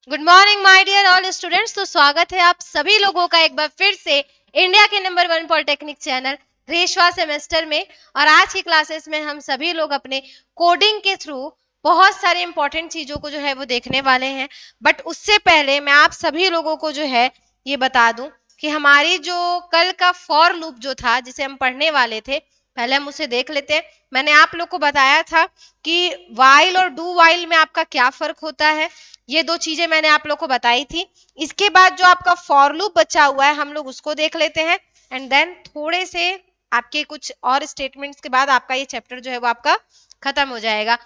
Good morning my dear all students. तो स्वागत है आप सभी लोगों का एक बार फिर से इंडिया के नंबर 1 पॉलिटेक्निक चैनल रेशवा सेमेस्टर में। और आज की क्लासेस में हम सभी लोग अपने कोडिंग के थ्रू बहुत सारे इंपॉर्टेंट चीजों को जो है वो देखने वाले हैं। बट उससे पहले मैं आप सभी लोगों को जो है ये बता दूं कि हमारी जो कल का फॉर लूप जो था जिसे हम पढ़ने वाले थे, पहले हम उसे देख लेते हैं। मैंने आप लोग को बताया था कि वाइल और डू वाइल में आपका क्या फर्क होता है, ये दो चीजें मैंने आप लोग को बताई थी। इसके बाद जो आपका फॉर लूप बचा हुआ है हम लोग उसको देख लेते हैं। एंड देन थोड़े से आपके कुछ और स्टेटमेंट्स के बाद आपका ये चैप्टर जो है वो आपका खत्म हो जाएगा।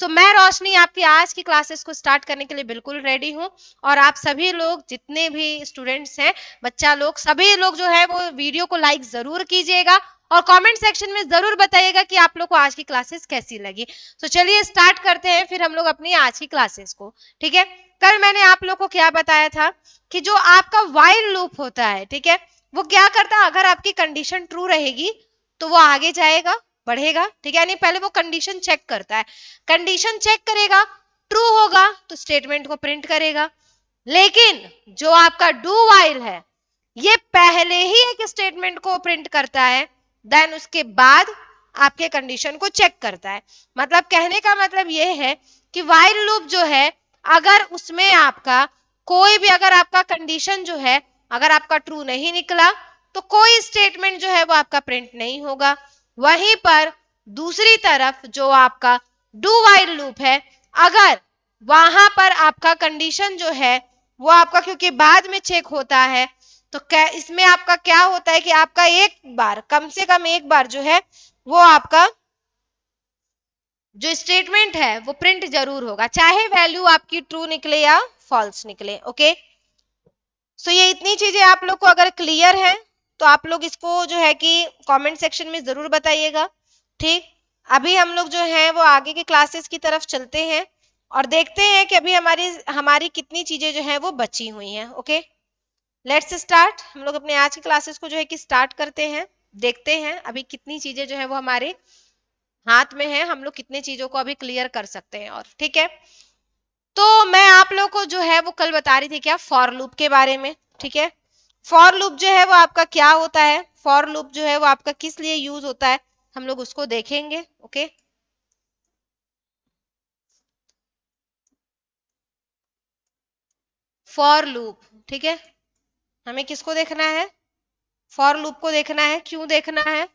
मैं रोशनी आपकी आज की क्लासेस को स्टार्ट करने के लिए बिल्कुल रेडी हूँ। और आप सभी लोग जितने भी स्टूडेंट्स हैं, बच्चा लोग, सभी लोग जो है वो वीडियो को लाइक जरूर कीजिएगा और कमेंट सेक्शन में जरूर बताइएगा कि आप लोग को आज की क्लासेस कैसी लगी। चलिए स्टार्ट करते हैं फिर हम लोग अपनी आज की क्लासेस को। ठीक है, कल मैंने आप लोग को क्या बताया था कि जो आपका व्हाइल लूप होता है, ठीक है, वो क्या करता है, अगर आपकी कंडीशन ट्रू रहेगी तो वो आगे जाएगा, बढ़ेगा। ठीक है, यानी पहले वो कंडीशन चेक करता है, कंडीशन चेक करेगा, ट्रू होगा तो स्टेटमेंट को प्रिंट करेगा। लेकिन जो आपका डू व्हाइल है ये पहले ही एक स्टेटमेंट को प्रिंट करता है, देन उसके बाद आपके कंडीशन को चेक करता है। मतलब कहने का मतलब ये है कि व्हाइल लूप जो है, अगर उसमें आपका कोई भी, अगर आपका कंडीशन जो है अगर आपका ट्रू नहीं निकला तो कोई स्टेटमेंट जो है वो आपका प्रिंट नहीं होगा। वहीं पर दूसरी तरफ जो आपका डू व्हाइल लूप है, अगर वहां पर आपका कंडीशन जो है वो आपका, क्योंकि बाद में चेक होता है, तो क्या इसमें आपका क्या होता है कि आपका एक बार, कम से कम एक बार जो है वो आपका जो स्टेटमेंट है वो प्रिंट जरूर होगा, चाहे वैल्यू आपकी ट्रू निकले या फॉल्स निकले। ओके, ये इतनी चीजें आप लोग को अगर क्लियर है तो आप लोग इसको जो है कि कमेंट सेक्शन में जरूर बताइएगा। ठीक, अभी हम लोग जो है वो आगे की क्लासेस की तरफ चलते हैं और देखते हैं कि अभी हमारी हमारी कितनी चीजें जो है वो बची हुई हैं। Okay, let's start. हम लोग अपने आज की क्लासेस को जो है कि स्टार्ट करते हैं, देखते हैं अभी कितनी चीजें जो है वो हमारे हाथ में है, हम लोग कितनी चीजों को अभी क्लियर कर सकते हैं। और ठीक है, तो मैं आप लोग को जो है वो कल बता रही थी क्या, फॉर लूप के बारे में। ठीक है, फॉर लूप जो है वो आपका क्या होता है, फॉर लूप जो है वो आपका किस लिए यूज होता है, हम लोग उसको देखेंगे। ओके, फॉर लूप, ठीक है, हमें किसको देखना है, फॉर लूप को देखना है। क्यों देखना है,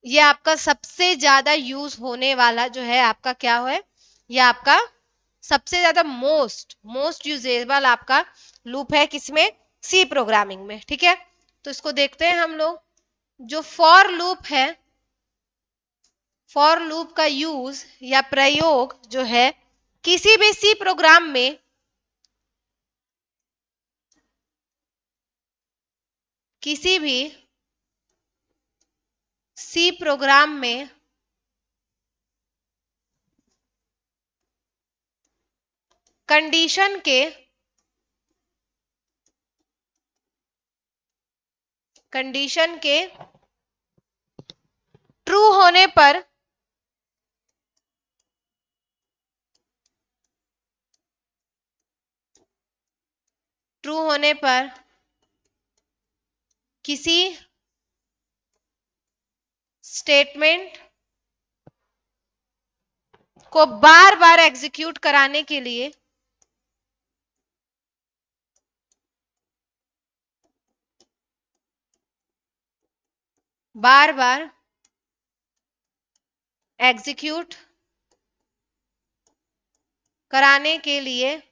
ये आपका सबसे ज्यादा यूज होने वाला जो है आपका क्या है, ये आपका सबसे ज्यादा मोस्ट मोस्ट यूजेबल आपका लूप है, किसमें, सी प्रोग्रामिंग में। ठीक है, तो इसको देखते हैं हम लोग। जो फॉर लूप है, फॉर लूप का यूज या प्रयोग जो है किसी भी सी प्रोग्राम में, किसी भी सी प्रोग्राम में कंडीशन के, कंडीशन के ट्रू होने पर, ट्रू होने पर किसी स्टेटमेंट को बार बार एग्जीक्यूट कराने के लिए, बार बार एग्जीक्यूट कराने के लिए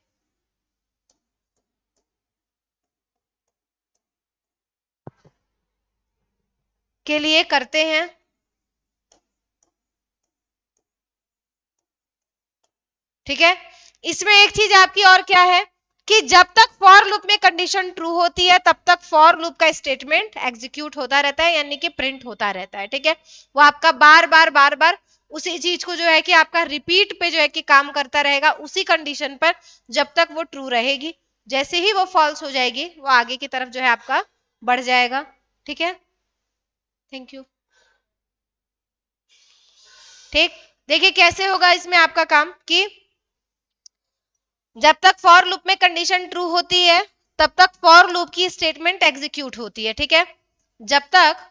करते हैं। ठीक है, इसमें एक चीज आपकी और क्या है कि जब तक फॉर लूप में कंडीशन ट्रू होती है तब तक फॉर लूप का स्टेटमेंट एग्जीक्यूट होता रहता है, यानी कि प्रिंट होता रहता है। ठीक है, वो आपका बार बार उसी चीज को जो है कि आपका रिपीट पे जो है कि काम करता रहेगा उसी कंडीशन पर जब तक वो ट्रू रहेगी। जैसे ही वो फॉल्स हो जाएगी वो आगे की तरफ जो है आपका बढ़ जाएगा। ठीक है, थैंक यू। ठीक, देखिए कैसे होगा इसमें आपका काम कि जब तक फॉर लूप में कंडीशन ट्रू होती है तब तक फॉर लूप की स्टेटमेंट एग्जीक्यूट होती है, ठीक है। जब तक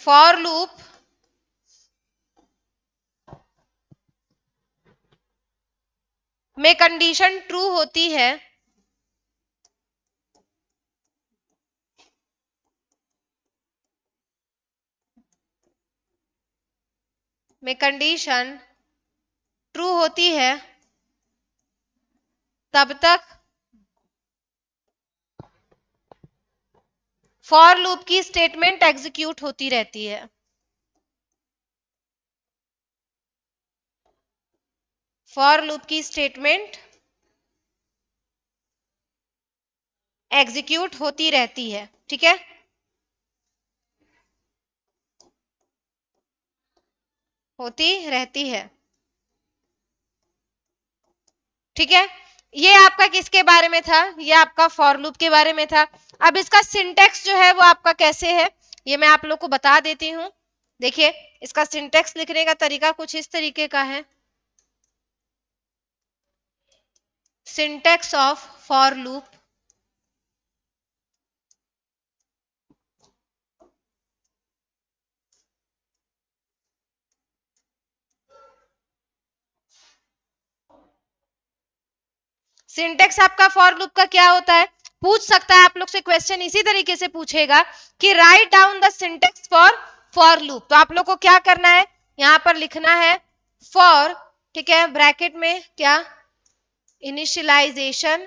फॉर लूप में कंडीशन ट्रू होती है में कंडीशन ट्रू होती है तब तक फॉर लूप की स्टेटमेंट एग्जीक्यूट होती रहती है। फॉर लूप की स्टेटमेंट एग्जीक्यूट होती रहती है, ठीक है। होती रहती है, ठीक है। ये आपका किसके बारे में था, ये आपका फॉर लूप के बारे में था। अब इसका सिंटेक्स जो है वो आपका कैसे है ये मैं आप लोग को बता देती हूं। देखिए इसका सिंटेक्स लिखने का तरीका कुछ इस तरीके का है। Syntax of for loop, syntax आपका फॉर लूप का क्या होता है, पूछ सकता है आप लोग से क्वेश्चन इसी तरीके से पूछेगा कि write down the syntax for for loop. तो आप लोग को क्या करना है, यहां पर लिखना है फॉर, ठीक है, ब्रैकेट में क्या, इनिशियलाइजेशन,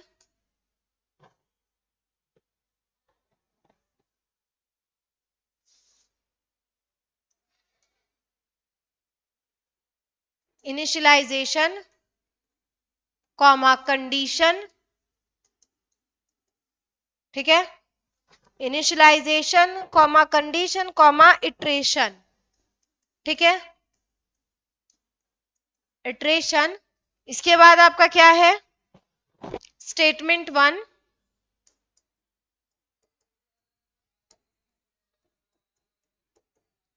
इनिशियलाइजेशन कॉमा कंडीशन, ठीक है, initialization comma condition comma iteration, ठीक है, इटरेशन। इसके बाद आपका क्या है, स्टेटमेंट 1,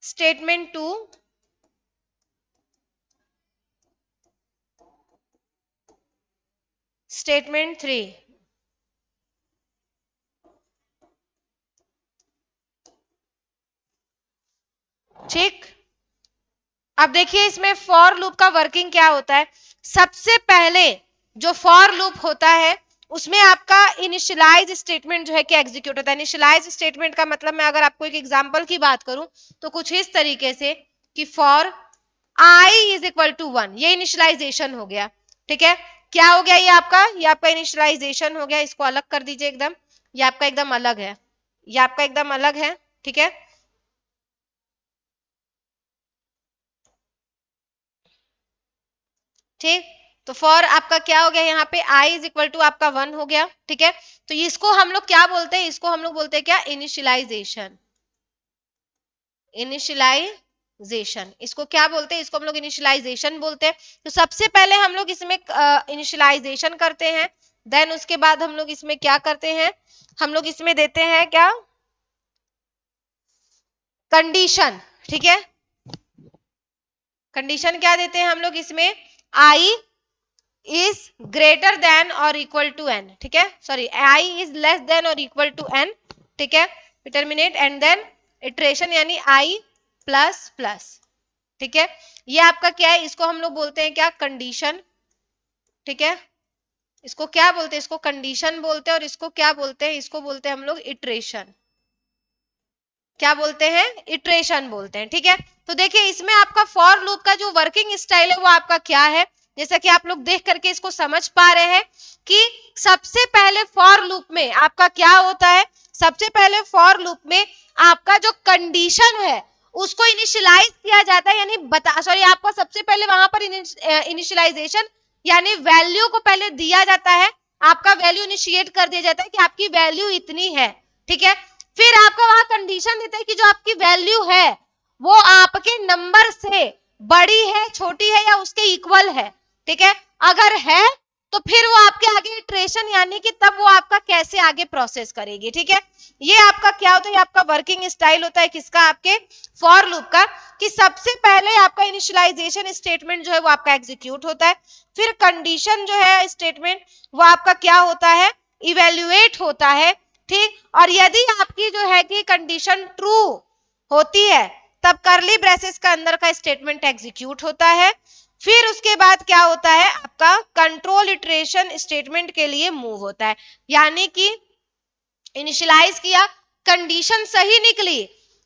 स्टेटमेंट 2, स्टेटमेंट 3, ठीक। अब देखिए इसमें फॉर लूप का वर्किंग क्या होता है। सबसे पहले जो फॉर लूप होता है उसमें आपका इनिशियलाइज स्टेटमेंट जो है कि एग्जीक्यूट होता है। इनिशियलाइज स्टेटमेंट का मतलब मैं अगर आपको एक एग्जांपल की बात करूं तो कुछ इस तरीके से कि for i is equal to 1, ये इनिशियलाइजेशन हो गया, ठीक है। क्या हो गया, ये आपका इनिशियलाइजेशन हो गया। इसको अलग कर दीजिए एकदम, ये आपका एकदम अलग है, ये आपका एकदम अलग है, ठीक है। ठीक, तो फॉर आपका क्या हो गया, यहाँ पे i इज इक्वल टू आपका 1 हो गया, ठीक है। तो इसको हम लोग क्या बोलते हैं, इसको हम लोग बोलते हैं क्या, इनिशियलाइजेशन, इनिशियलाइजेशन इसको क्या बोलते हैं, इसको हम लोग इनिशियलाइजेशन बोलते हैं। तो सबसे पहले हम लोग इसमें इनिशियलाइजेशन करते हैं, देन उसके बाद हम लोग इसमें क्या करते हैं, हम लोग इसमें देते हैं क्या, कंडीशन, ठीक है। कंडीशन क्या देते हैं हम लोग इसमें, i is greater than or equal to n, ठीक है, sorry i is less than or equal to n, ठीक है, टर्मिनेट एंड देन इटरेशन यानी i प्लस प्लस, ठीक है। ये आपका क्या है, इसको हम लोग बोलते हैं क्या, कंडीशन, ठीक है। इसको क्या बोलते हैं, इसको कंडीशन बोलते हैं, और इसको क्या बोलते हैं, इसको बोलते हैं हम लोग इटरेशन, क्या बोलते हैं, इटरेशन बोलते हैं, ठीक है। तो देखिए इसमें आपका फॉर लूप का जो वर्किंग स्टाइल है वो आपका क्या है, जैसा कि आप लोग देख करके इसको समझ पा रहे हैं कि सबसे पहले फॉर लूप में आपका क्या होता है, सबसे पहले फॉर लूप में आपका जो कंडीशन है उसको इनिशियलाइज किया जाता है, यानी सॉरी आपका सबसे पहले वहां पर इनिशियलाइजेशन यानी वैल्यू को पहले दिया जाता है, आपका वैल्यू इनिशिएट कर दिया जाता है कि आपकी वैल्यू इतनी है, ठीक है। फिर आपका वहां कंडीशन देता है कि जो आपकी वैल्यू है वो आपके नंबर से बड़ी है, छोटी है या उसके इक्वल है, ठीक है। अगर है तो फिर वो आपके आगे इटरेशन यानी कि तब वो आपका कैसे आगे प्रोसेस करेगी, ठीक है। ये आपका क्या होता है, ये आपका वर्किंग स्टाइल होता है किसका, आपके फॉर लूप का, कि सबसे पहले आपका इनिशियलाइजेशन स्टेटमेंट जो है वो आपका एग्जीक्यूट होता है, फिर कंडीशन जो है स्टेटमेंट वो आपका क्या होता है, इवेल्युएट होता है, ठीक। और यदि आपकी जो है कि कंडीशन ट्रू होती है तब करली ब्रेसेस का अंदर का स्टेटमेंट एग्जीक्यूट होता है, फिर उसके बाद क्या होता है, आपका कंट्रोल इटरेशन स्टेटमेंट के लिए मूव होता है, यानी कि इनिशियलाइज किया, कंडीशन सही निकली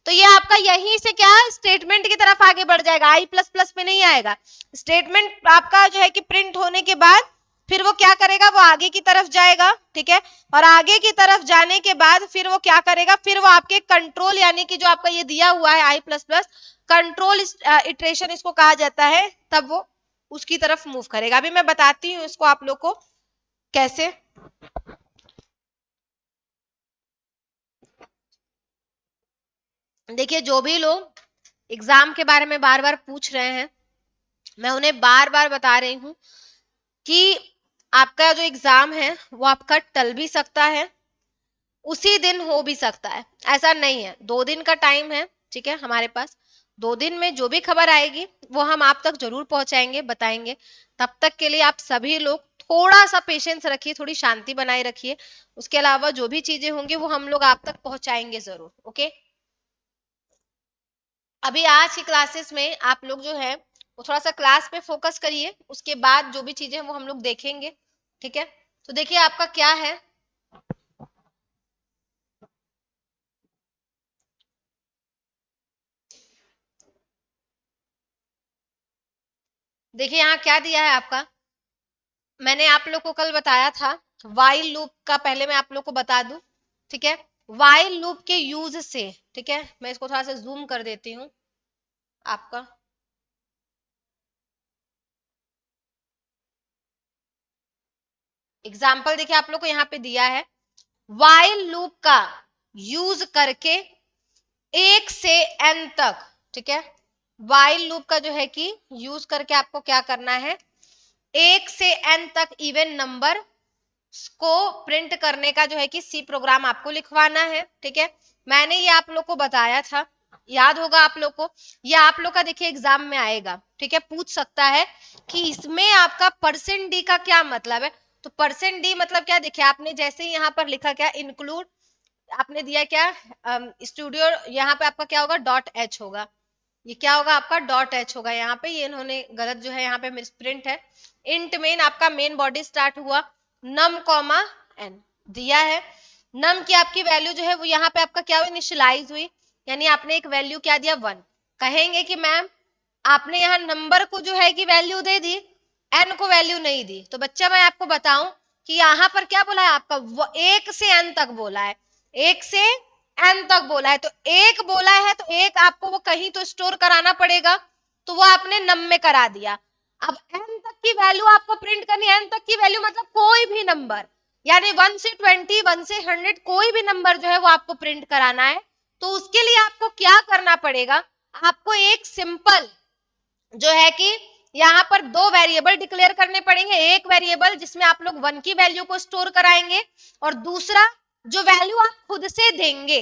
तो ये आपका यहीं से क्या स्टेटमेंट की तरफ आगे बढ़ जाएगा, आई प्लस प्लस में नहीं आएगा। स्टेटमेंट आपका जो है कि प्रिंट होने के बाद फिर वो क्या करेगा, वो आगे की तरफ जाएगा, ठीक है। और आगे की तरफ जाने के बाद फिर वो क्या करेगा, फिर वो आपके कंट्रोल यानी कि जो आपका ये दिया हुआ है आई प्लस प्लस कंट्रोल इटरेशन इसको कहा जाता है, तब वो उसकी तरफ मूव करेगा। अभी मैं बताती हूँ इसको आप लोग को कैसे। देखिए जो भी लोग एग्जाम के बारे में बार बार पूछ रहे हैं, मैं उन्हें बार बार बता रही हूँ कि आपका जो एग्जाम है वो आपका टल भी सकता है, उसी दिन हो भी सकता है, ऐसा नहीं है। 2 दिन का टाइम है, ठीक है, हमारे पास 2 दिन में जो भी खबर आएगी वो हम आप तक जरूर पहुंचाएंगे, बताएंगे। तब तक के लिए आप सभी लोग थोड़ा सा पेशेंस रखिए, थोड़ी शांति बनाए रखिए। उसके अलावा जो भी चीजें होंगी वो हम लोग आप तक पहुंचाएंगे जरूर, ओके। अभी आज की क्लासेस में आप लोग जो है वो थोड़ा सा क्लास पे फोकस करिए, उसके बाद जो भी चीजें हैं वो हम लोग देखेंगे, ठीक है। तो देखिए आपका क्या है, देखिए यहाँ क्या दिया है आपका, मैंने आप लोग को कल बताया था वाइल लूप का, पहले मैं आप लोग को बता दूं, ठीक है। वाइल लूप के यूज से, ठीक है, मैं इसको थोड़ा सा जूम कर देती हूँ आपका। एग्जाम्पल देखिए आप लोग को यहाँ पे दिया है, वाइल लूप का यूज करके 1 से n तक, ठीक है। वाइल लूप का जो है कि यूज करके आपको क्या करना है, 1 से n तक इवन नंबर को प्रिंट करने का जो है कि सी प्रोग्राम आपको लिखवाना है, ठीक है। मैंने ये आप लोग को बताया था, याद होगा आप लोग को। ये आप लोग का देखिए एग्जाम में आएगा, ठीक है, पूछ सकता है कि इसमें आपका परसेंट डी का क्या मतलब है। तो परसेंट डी मतलब क्या, देखिए आपने जैसे ही यहाँ पर लिखा क्या, इंक्लूड आपने दिया क्या, स्टूडियो, यहाँ पे आपका क्या होगा, डॉट एच होगा, ये क्या होगा आपका डॉट एच होगा। यहाँ पे ये इन्होंने गलत जो है यहाँ पे मिसप्रिंट है। इंट मेन आपका मेन बॉडी स्टार्ट हुआ, नम कॉमा एन दिया है। नम की आपकी वैल्यू जो है वो यहाँ पे आपका क्या हुई, इनिशियलाइज हुई, यानी आपने एक वैल्यू क्या दिया 1। कहेंगे कि मैम आपने यहाँ नंबर को जो है कि वैल्यू दे दी, एन को वैल्यू नहीं दी। तो बच्चा मैं आपको बताऊं कि यहाँ पर क्या बोला है आपका, 1 से n तक बोला है, 1 से n तक बोला है। तो एक बोला है तो एक आपको वो कहीं तो स्टोर कराना पड़ेगा, तो वो आपने नम में करा दिया। अब n तक की वैल्यू आपको प्रिंट करनी है, n तक की वैल्यू मतलब कोई भी नंबर, यानी 1 से 20, 1 से 100 कोई भी नंबर जो है वो आपको प्रिंट कराना है। तो उसके लिए आपको क्या करना पड़ेगा, आपको एक सिंपल जो है कि यहाँ पर 2 वेरिएबल डिक्लेयर करने पड़ेंगे, एक वेरिएबल जिसमें आप लोग 1 की वैल्यू को स्टोर कराएंगे और दूसरा जो वैल्यू आप खुद से देंगे,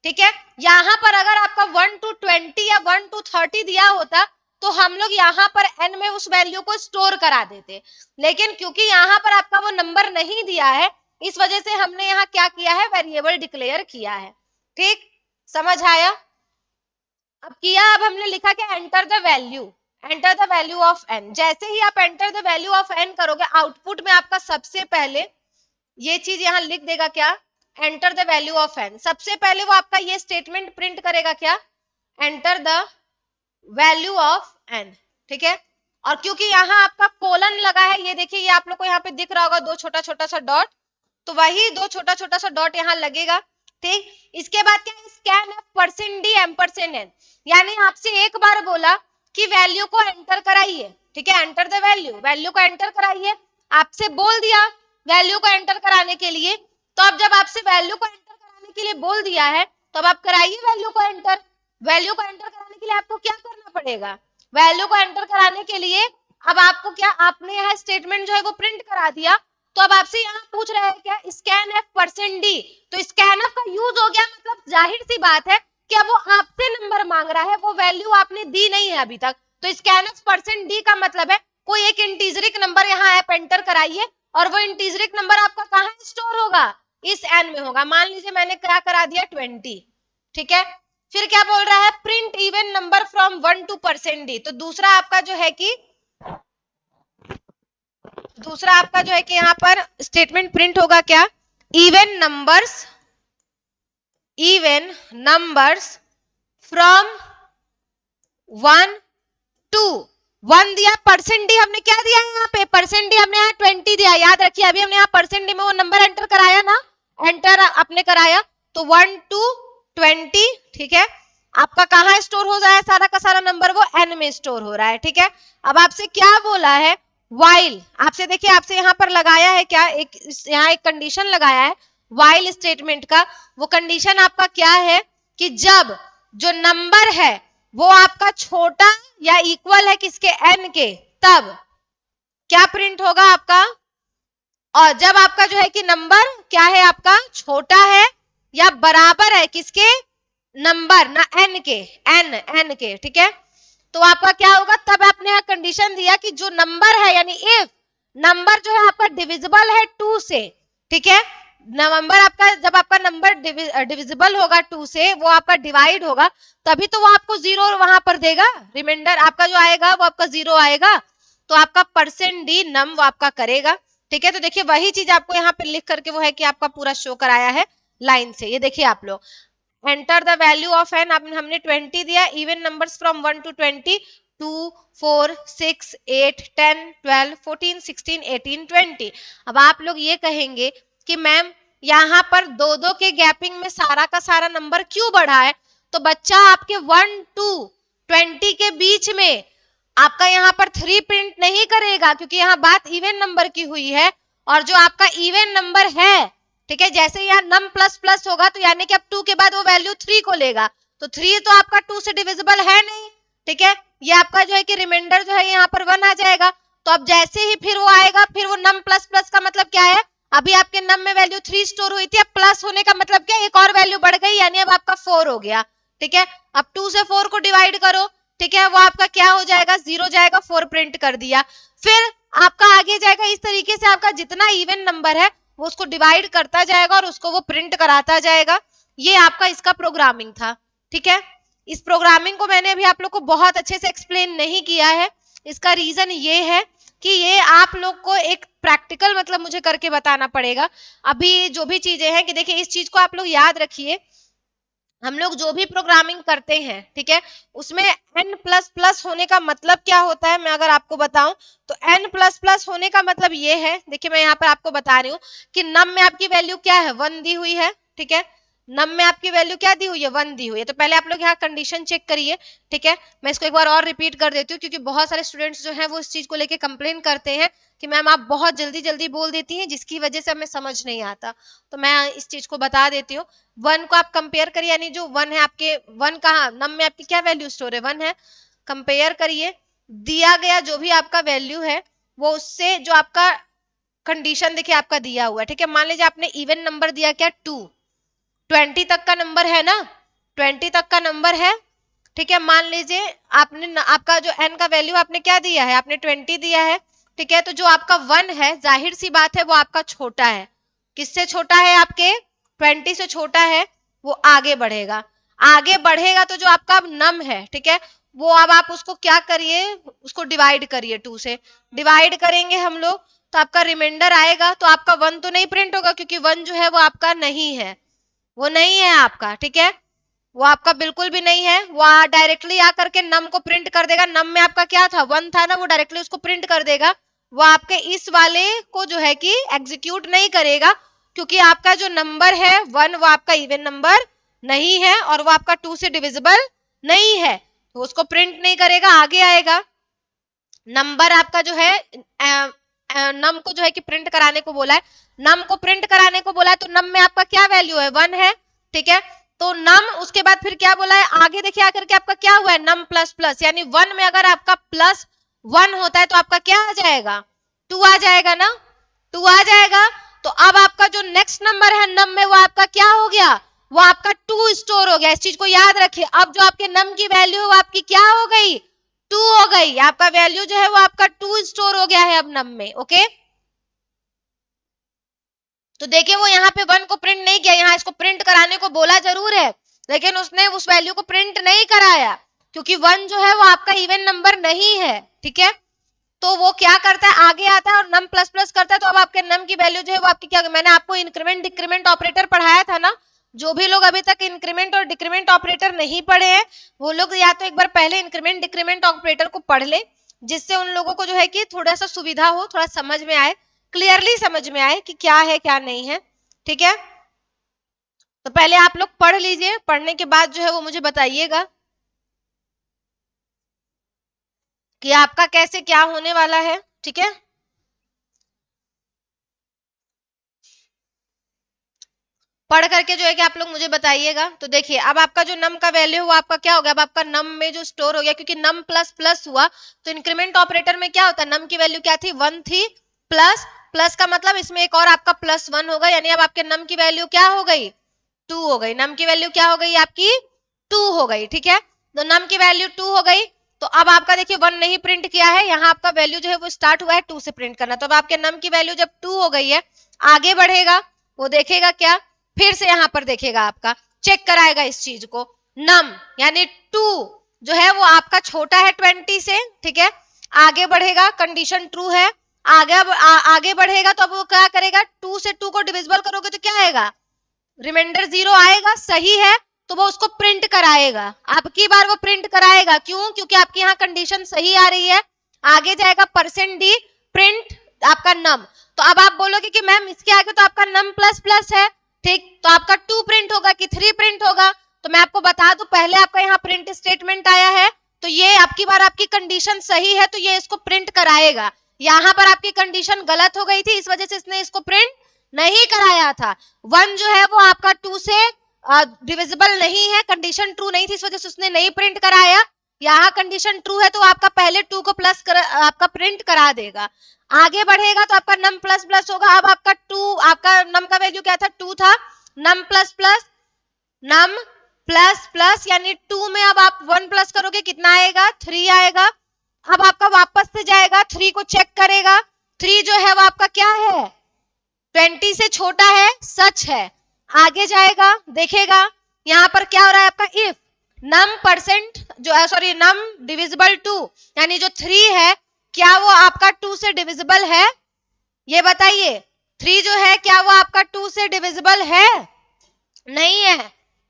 ठीक है। यहाँ पर अगर आपका 1 to 20 या 1 to 30 दिया होता तो हम लोग यहाँ पर n में उस वैल्यू को स्टोर करा देते, लेकिन क्योंकि यहाँ पर आपका वो नंबर नहीं दिया है, इस वजह से हमने यहाँ क्या किया है, वेरिएबल डिक्लेयर किया है, ठीक, समझ आया। अब किया, अब हमने लिखा कि enter the value, enter the value of N. जैसे ही आप enter the value of N करोगे, आउटपुट में आपका सबसे पहले ये चीज यहां लिख देगा क्या, enter the value of N. सबसे पहले वो आपका ये स्टेटमेंट प्रिंट करेगा क्या, enter the value of N, ठीक है। और क्योंकि यहाँ आपका कोलन लगा है, ये देखिए ये आप लोग को यहाँ पे दिख रहा होगा 2 छोटा छोटा सा डॉट, तो वही 2 छोटा छोटा सा डॉट यहाँ लगेगा, ठीक। इसके बाद क्या, scan F percent D ampersand N, यानी आपसे एक बार बोला कि वैल्यू को एंटर कराइए, ठीक है, एंटर द वैल्यू, वैल्यू को एंटर कराइए, आपसे बोल दिया वैल्यू को एंटर कराने के लिए। तो अब जब आपसे वैल्यू को एंटर कराने के लिए बोल दिया है, तो अब आप कराइए वैल्यू को एंटर। वैल्यू को एंटर कराने के लिए आपको क्या करना पड़ेगा, वैल्यू को एंटर कराने के लिए अब आपको क्या, आपने यहाँ स्टेटमेंट जो है वो प्रिंट करा दिया, तो अब आपसे यहाँ पूछ रहा है क्या, स्कैन एफ परसेंट डी, तो स्कैन एफ का यूज हो गया, मतलब जाहिर सी बात है कि अब वो आपसे नंबर मांग रहा है, वो वैल्यू आपने दी नहीं है अभी तक, तो स्कैन एफ परसेंट डी का मतलब है कोई एक इंटीजरिक नंबर यहाँ आप एंटर कराइए, और वो इंटीजरिक नंबर आपका कहाँ स्टोर होगा, इस एन में होगा। मान लीजिए मैंने क्या करा दिया 20, ठीक है। फिर क्या बोल रहा है, print even number from 1 to percent D, तो दूसरा आपका जो है कि यहाँ पर स्टेटमेंट प्रिंट होगा क्या, इवन नंबर्स फ्रॉम 1 to 1 दिया, परसेंट डी हमने क्या दिया है यहाँ पे, परसेंट डी हमने यहाँ 20 दिया, याद रखिए अभी हमने यहाँ परसेंट डी में वो नंबर एंटर कराया ना, एंटर आपने कराया, तो 1 to 20, ठीक है। आपका कहाँ स्टोर हो रहा है सारा का सारा नंबर, वो एन में स्टोर हो रहा है, ठीक है। अब आपसे क्या बोला है, वाइल, आपसे देखिए आपसे यहाँ पर लगाया है क्या, यहाँ एक कंडीशन लगाया है वाइल स्टेटमेंट का, वो कंडीशन आपका क्या है कि जब जो नंबर है वो आपका छोटा या इक्वल है किसके, एन के, तब क्या प्रिंट होगा आपका, और जब आपका जो है कि नंबर क्या है आपका छोटा है या बराबर है किसके, नंबर ना एन के, एन के, ठीक है। तो आपका क्या होगा, तब आपने यहाँ कंडीशन दिया कि जो नंबर है, यानी इफ नंबर जो है आपका डिविजिबल है 2 से, ठीक है, नंबर आपका, जब आपका नंबर डिविजिबल होगा 2 से, वो आपका डिवाइड होगा, तभी तो वो आपको 0 वहां पर देगा, रिमाइंडर आपका जो आएगा वो आपका 0 आएगा, तो आपका परसेंट डी नम वो आपका करेगा, ठीक है। तो देखिए वही चीज आपको यहाँ पे लिख करके वो है कि आपका पूरा शो कराया है लाइन से, ये देखिए आप लोग, enter the value of N, हमने 20 दिया, इवन नंबर्स फ्रॉम 1 to 20, 2, 4, 6, 8, 10, 12, 14, 16, 18, 20। अब आप लोग ये कहेंगे कि मैम यहाँ पर दो दो के गैपिंग में सारा का सारा नंबर क्यों बढ़ा है, तो बच्चा आपके 1 to 20 के बीच में आपका यहाँ पर 3 प्रिंट नहीं करेगा, क्योंकि यहाँ बात इवन नंबर की हुई है, और जो आपका इवन नंबर है, ठीक है, जैसे यहाँ नम प्लस प्लस होगा तो यानी कि अब 2 के बाद वो वैल्यू 3 को लेगा, तो 3 तो आपका 2 से डिविजिबल है नहीं, ठीक है। ये आपका जो है कि रिमाइंडर जो है यहाँ पर 1 आ जाएगा, तो अब जैसे ही फिर वो आएगा, फिर वो नम प्लस प्लस का मतलब क्या है, अभी आपके नम में वैल्यू 3 स्टोर हुई थी, अब प्लस होने का मतलब क्या, एक और वैल्यू बढ़ गई, यानी अब आपका 4 हो गया, ठीक है। अब 2 से 4 को डिवाइड करो, ठीक है, वो आपका क्या हो जाएगा, 0 जाएगा, 4 प्रिंट कर दिया, फिर आपका आगे जाएगा, इस तरीके से आपका जितना इवन नंबर है वो उसको डिवाइड करता जाएगा और उसको वो प्रिंट कराता जाएगा। ये आपका इसका प्रोग्रामिंग था, ठीक है। इस प्रोग्रामिंग को मैंने अभी आप लोग को बहुत अच्छे से एक्सप्लेन नहीं किया है, इसका रीजन ये है कि ये आप लोग को एक प्रैक्टिकल मतलब मुझे करके बताना पड़ेगा। अभी जो भी चीजें हैं कि देखिए इस चीज को आप लोग याद रखिए, हम लोग जो भी प्रोग्रामिंग करते हैं, ठीक है, उसमें n प्लस प्लस होने का मतलब क्या होता है, मैं अगर आपको बताऊं तो n प्लस प्लस होने का मतलब ये है, देखिए मैं यहाँ पर आपको बता रही हूँ कि नम में आपकी वैल्यू क्या है, 1 दी हुई है, ठीक है, नम में आपकी वैल्यू क्या दी हुई है, 1 दी हुई है, तो पहले आप लोग यहाँ कंडीशन चेक करिए, ठीक है। मैं इसको एक बार और रिपीट कर देती हूँ, क्योंकि बहुत सारे स्टूडेंट्स जो है वो इस चीज को लेके कंप्लेन करते हैं कि मैम आप बहुत जल्दी जल्दी बोल देती हैं, जिसकी वजह से हमें समझ नहीं आता, तो मैं इस चीज को बता देती हूँ। 1 को आप कंपेयर करिए, यानी जो 1 है आपके, 1 कहाँ नम में आपकी क्या वैल्यू स्टोर है, 1 है, कंपेयर करिए दिया गया जो भी आपका वैल्यू है वो उससे जो आपका कंडीशन देखिए आपका दिया हुआ है, ठीक है। मान लीजिए आपने इवन नंबर दिया क्या 2, 20 तक का नंबर है ना, 20 तक का नंबर है, ठीक है। मान लीजिए आपने आपका जो n का वैल्यू आपने क्या दिया है, आपने 20 दिया है, ठीक है। तो जो आपका 1 है, जाहिर सी बात है वो आपका छोटा है, किससे छोटा है, आपके 20 से छोटा है, वो आगे बढ़ेगा, आगे बढ़ेगा तो जो आपका नम है, ठीक है, वो अब आप उसको क्या करिए, उसको डिवाइड करिए, 2 से डिवाइड करेंगे हम लोग, तो आपका रिमाइंडर आएगा, तो आपका 1 तो नहीं प्रिंट होगा, क्योंकि 1 जो है वो आपका नहीं है, वो नहीं है आपका, ठीक है, वो आपका बिल्कुल भी नहीं है, वो डायरेक्टली आकर के नम को प्रिंट कर देगा, नम में आपका क्या था, 1 था ना, वो डायरेक्टली उसको प्रिंट कर देगा, वो आपके इस वाले को जो है कि एग्जीक्यूट नहीं करेगा, क्योंकि आपका जो नंबर है 1 वो आपका इवन नंबर नहीं है और वो आपका 2 से डिविजिबल नहीं है, तो उसको प्रिंट नहीं करेगा, आगे आएगा। नंबर आपका जो है नम को जो है कि प्रिंट कराने को बोला है, नम को प्रिंट कराने को बोला है, तो नम में आपका क्या वैल्यू है, 1 है, ठीक है। तो नम उसके बाद फिर क्या बोला है, आगे देखिए आकर के आपका क्या हुआ है, नम प्लस प्लस, यानी 1 में अगर आपका प्लस 1 होता है तो आपका क्या आ जाएगा, 2 आ जाएगा ना, 2 आ जाएगा। तो अब आपका जो नेक्स्ट नंबर है नम में वो आपका क्या हो गया, वो आपका 2 स्टोर हो गया। इस चीज को याद रखिए। अब जो आपके नम की वैल्यू वो आपकी क्या हो गई, 2 हो गई। आपका वैल्यू जो है वो आपका 2 स्टोर हो गया है अब नम में। ओके, तो देखिए वो यहाँ पे 1 को प्रिंट नहीं किया, यहाँ इसको प्रिंट कराने को बोला जरूर है, लेकिन उसने उस वैल्यू को प्रिंट नहीं कराया, क्योंकि 1 जो है वो आपका इवन नंबर नहीं है। ठीक है, तो वो क्या करता है, आगे आता है और नम प्लस प्लस करता है। तो अब आपके नम की वैल्यू जो है वो आपकी क्या, मैंने आपको इंक्रीमेंट डिक्रीमेंट ऑपरेटर पढ़ाया था ना। जो भी लोग अभी तक इंक्रीमेंट और डिक्रीमेंट ऑपरेटर नहीं पढ़े हैं, वो लोग या तो एक बार पहले इंक्रीमेंट डिक्रीमेंट ऑपरेटर को पढ़ ले, जिससे उन लोगों को जो है कि थोड़ा सा सुविधा हो, थोड़ा समझ में आए, क्लियरली समझ में आए कि क्या है क्या नहीं है। ठीक है, तो पहले आप लोग पढ़ लीजिए, पढ़ने के बाद जो है वो मुझे बताइएगा कि आपका कैसे क्या होने वाला है। ठीक है, पढ़ करके जो है कि आप लोग मुझे बताइएगा। तो देखिए अब आपका जो नम का वैल्यू हुआ आपका क्या हो गया, अब आपका नम में जो स्टोर हो गया, क्योंकि नम प्लस प्लस हुआ तो इंक्रीमेंट ऑपरेटर में क्या होता है, नम की वैल्यू क्या थी, 1 थी, प्लस प्लस का मतलब इसमें एक और आपका +1 होगा, यानी अब आपके नम की वैल्यू क्या हो गई, 2 हो गई। नम की वैल्यू क्या हो गई आपकी, 2 हो गई। ठीक है, तो नम की वैल्यू 2 हो गई। तो अब आपका देखिए 1 नहीं प्रिंट किया है, यहाँ आपका वैल्यू जो है वो स्टार्ट हुआ है 2 से प्रिंट करना। तो अब आपके नम की वैल्यू जब 2 हो गई है, आगे बढ़ेगा, वो देखेगा क्या, फिर से यहाँ पर देखेगा, आपका चेक कराएगा इस चीज को, नम यानी 2 जो है वो आपका छोटा है 20 से। ठीक है, आगे बढ़ेगा, कंडीशन ट्रू है, आगे बढ़ेगा, तो अब वो क्या करेगा, 2 से 2 को डिविजिबल करोगे तो क्या आएगा, रिमाइंडर 0 आएगा, सही है, तो वो उसको प्रिंट कराएगा। अब की बार वो प्रिंट कराएगा, क्यों, क्योंकि आपकी यहाँ कंडीशन सही आ रही है। आगे जाएगा %d प्रिंट आपका नम। तो अब आप बोलोगे कि मैम इसके आगे तो आपका नम प्लस प्लस है, ठीक, तो आपका 2 प्रिंट होगा कि 3 प्रिंट होगा। तो मैं आपको बता दूं, पहले आपका यहाँ प्रिंट स्टेटमेंट आया है, तो ये आपकी बार आपकी कंडीशन सही है, तो ये इसको प्रिंट कराएगा। यहाँ पर आपकी कंडीशन गलत हो गई थी, इस वजह से इसने इसको प्रिंट नहीं कराया था। 1 जो है वो आपका 2 से डिविजिबल नहीं है, कंडीशन ट्रू नहीं थी, इस वजह से उसने नहीं प्रिंट कराया। यहाँ कंडीशन ट्रू है तो आपका पहले 2 को प्लस आपका प्रिंट करा देगा। आगे बढ़ेगा तो आपका नम प्लस प्लस होगा। अब आपका 2, आपका नम का वैल्यू क्या था, 2 था, num plus plus, num plus plus यानी 2 में अब आप 1 प्लस करोगे कितना आएगा, 3 आएगा। अब आपका वापस से जाएगा, 3 को चेक करेगा, 3 जो है वो आपका क्या है, 20 से छोटा है, सच है। आगे जाएगा, देखेगा यहाँ पर क्या हो रहा है आपका, इफ नम परसेंट जो है, सॉरी, नम डिविजिबल 2 यानी जो 3 है, क्या वो आपका 2 से डिविजिबल है, ये बताइए। 3 जो है क्या वो आपका 2 से डिविजिबल है, नहीं है।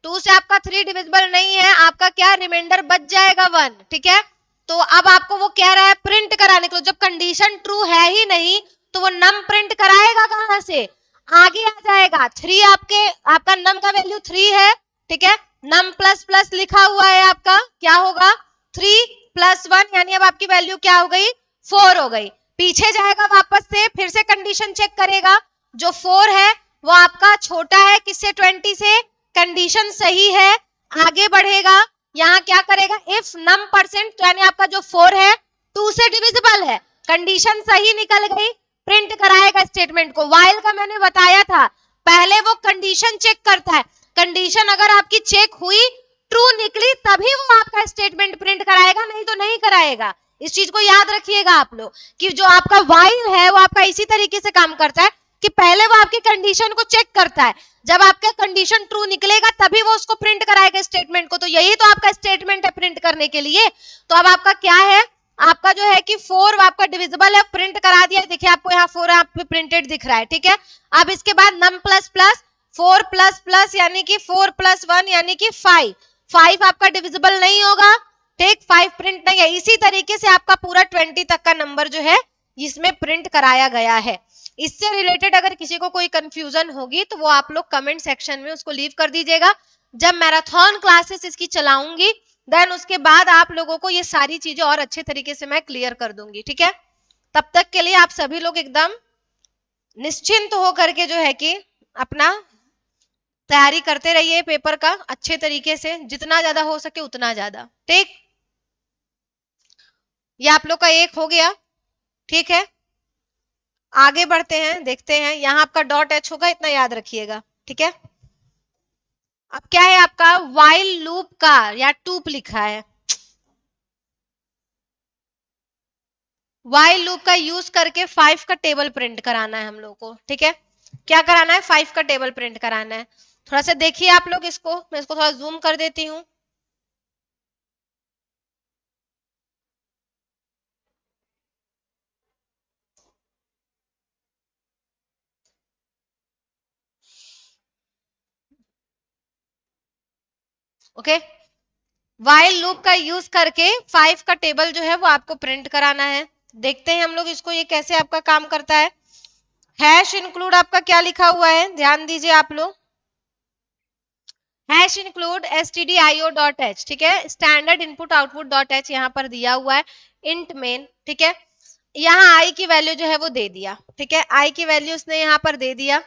2 से आपका 3 डिविजिबल नहीं है, आपका क्या रिमाइंडर बच जाएगा 1। ठीक है, तो अब आपको वो कह रहा है प्रिंट कराने को, जब कंडीशन ट्रू है ही नहीं तो वो नम प्रिंट कराएगा कहां से, आगे आ जाएगा। 3 आपके, आपका नम का वैल्यू 3 है। ठीक है, नम प्लस प्लस लिखा हुआ है आपका, क्या होगा, 3 + 1 यानी अब आपकी वैल्यू क्या हो गई, 4 हो गई। पीछे जाएगा वापस से, फिर से कंडीशन चेक करेगा, जो 4 है वो आपका छोटा है किससे, 20 से, कंडीशन सही है। आगे बढ़ेगा, यहाँ क्या करेगा, इफ नम परसेंट यानी आपका जो 4 है 2 से डिविजिबल है, कंडीशन सही निकल गई, प्रिंट कराएगा स्टेटमेंट को। वाइल का मैंने बताया था, पहले वो कंडीशन चेक करता है, कंडीशन अगर आपकी चेक हुई, ट्रू निकली, तभी वो आपका स्टेटमेंट प्रिंट कराएगा, नहीं तो नहीं कराएगा। इस चीज को याद रखिएगा आप लोग, कि जो आपका वाइल है वो आपका इसी तरीके से काम करता है, कि पहले वो आपकी कंडीशन को चेक करता है, जब आपका कंडीशन ट्रू निकलेगा तभी वो उसको प्रिंट कराएगा स्टेटमेंट को। तो यही तो आपका स्टेटमेंट है प्रिंट करने के लिए। तो अब आपका क्या है, आपका जो है कि 4 आपका डिविजिबल है, प्रिंट करा दिया, देखिए आपको यहाँ 4 आप पे प्रिंटेड दिख रहा है। ठीक है, अब इसके बाद num plus plus, 4 plus plus यानी कि 4 + 1 यानी कि 5, 5 आपका डिविजिबल नहीं होगा, ठीक, 5 प्रिंट नहीं है। इसी तरीके से आपका पूरा 20 तक का नंबर जो है इसमें प्रिंट कराया गया है। इससे रिलेटेड अगर किसी को कोई कंफ्यूजन होगी तो वो आप लोग कमेंट सेक्शन में उसको लीव कर दीजिएगा। जब मैराथन क्लासेस इसकी चलाऊंगी देन उसके बाद आप लोगों को ये सारी चीजें और अच्छे तरीके से मैं क्लियर कर दूंगी। ठीक है, तब तक के लिए आप सभी लोग एकदम निश्चिंत होकर के जो है कि अपना तैयारी करते रहिए पेपर का अच्छे तरीके से, जितना ज्यादा हो सके उतना ज्यादा। ठीक, ये आप लोग का एक हो गया, ठीक है। आगे बढ़ते हैं, देखते हैं, यहाँ आपका डॉट एच होगा, इतना याद रखिएगा, ठीक है। अब क्या है आपका वाइल लूप का या टूप लिखा है, वाइल लूप का यूज करके 5 का टेबल प्रिंट कराना है हम लोग को, ठीक है। क्या कराना है, 5 का टेबल प्रिंट कराना है। थोड़ा सा देखिए आप लोग इसको, मैं इसको थोड़ा जूम कर देती हूँ। ओके, वाइल लूप का यूज करके 5 का टेबल जो है वो आपको प्रिंट कराना है। देखते हैं हम लोग इसको, ये कैसे आपका काम करता है। हैश इंक्लूड आपका क्या लिखा हुआ है, ध्यान दीजिए आप लोग, हैश इंक्लूड stdio.h, ठीक है, standard input output dot H यहाँ पर दिया हुआ है, इंट मेन, ठीक है। यहाँ आई की वैल्यू जो है वो दे दिया, ठीक है, आई की वैल्यू उसने यहाँ पर दे दिया।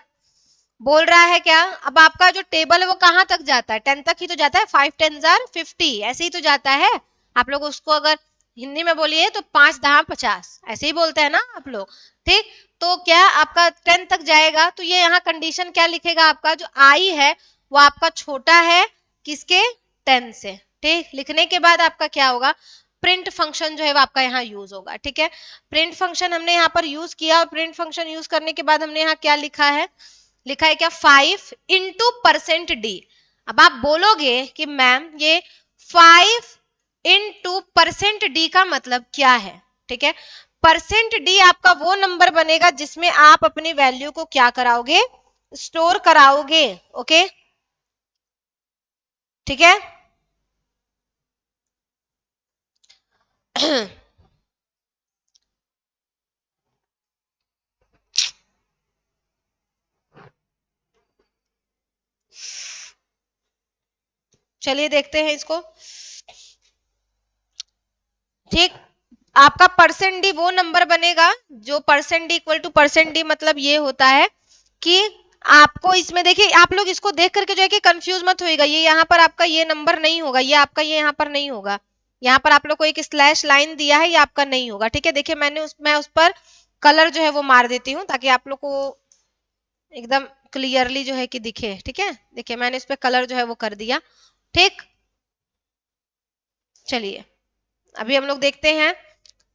बोल रहा है क्या, अब आपका जो टेबल है वो कहां तक जाता है, 10 तक ही तो जाता है, 5 10 50, ऐसे ही तो जाता है। आप लोग उसको अगर हिंदी में बोलिए तो 5 10 50, ऐसे ही बोलते हैं ना आप लोग, ठीक। तो क्या आपका 10 तक जाएगा, तो ये यहाँ कंडीशन क्या लिखेगा, आपका जो आई है वो आपका छोटा है किसके, 10 से, ठीक। लिखने के बाद आपका क्या होगा, प्रिंट फंक्शन जो है वो आपका यहाँ यूज होगा, ठीक है। प्रिंट फंक्शन हमने यहाँ पर यूज किया, और प्रिंट फंक्शन यूज करने के बाद हमने यहाँ क्या लिखा है, लिखा है क्या 5 इंटू परसेंट डी। अब आप बोलोगे कि मैम ये 5 इंटू परसेंट डी का मतलब क्या है, ठीक है। परसेंट डी आपका वो नंबर बनेगा जिसमें आप अपनी वैल्यू को क्या कराओगे, स्टोर कराओगे, ओके, ठीक है। चलिए देखते हैं इसको, ठीक। आपका परसेंट डी वो नंबर बनेगा जो percent D equal to percent D, मतलब ये होता है कि आपको इसमें देखिए, आप लोग इसको देख करके जो है कि कंफ्यूज मत होइएगा, ये यहाँ पर आपका ये नंबर नहीं होगा, ये आपका ये यहाँ पर नहीं होगा, यहाँ पर आप लोग को एक स्लैश लाइन दिया है, ये आपका नहीं होगा, ठीक है। देखिए मैं उस पर कलर जो है वो मार देती हूँ ताकि आप लोग को एकदम क्लियरली जो है कि दिखे, ठीक है। देखिए मैंने इस पर कलर जो है वो कर दिया, ठीक। चलिए अभी हम लोग देखते हैं,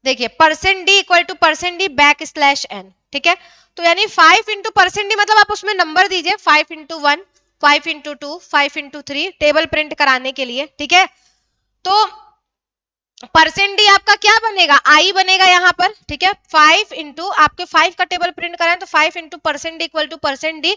देखिए percent D equal to percent D backslash N, ठीक है। तो यानी 5 इंटू परसेंट डी मतलब आप उसमें नंबर दीजिए, 5 into 1, 5 into 2, 5 into 3, table print कराने के लिए, ठीक है। तो परसेंट डी आपका क्या बनेगा, आई बनेगा यहाँ पर, ठीक है। 5 इंटू आपके 5 का टेबल प्रिंट कराएं तो 5 into percent D equal to percent D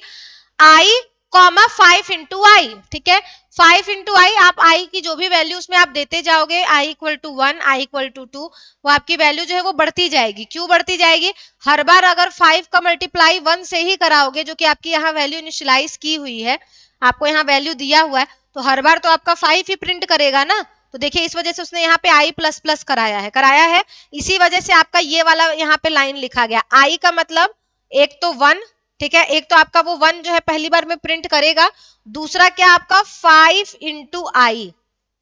I comma 5 into I, ठीक है। 5 इंटू आई, आप आई की जो भी वैल्यू उसमें आप देते जाओगे, I equal to 1, I equal to 2, वो आपकी वैल्यू जो है वो बढ़ती जाएगी। क्यों बढ़ती जाएगी, हर बार अगर 5 का मल्टीप्लाई 1 से ही कराओगे, जो कि आपकी यहाँ वैल्यू इनिशियलाइज की हुई है, आपको यहाँ वैल्यू दिया हुआ है, तो हर बार तो आपका 5 ही प्रिंट करेगा ना। तो देखिए इस वजह से उसने यहाँ पे आई प्लस प्लस कराया है, इसी वजह से आपका ये वाला यहाँ पे लाइन लिखा गया, आई का मतलब एक तो 1, ठीक है, एक तो आपका वो 1 जो है पहली बार में प्रिंट करेगा, दूसरा क्या आपका 5 इंटू आई,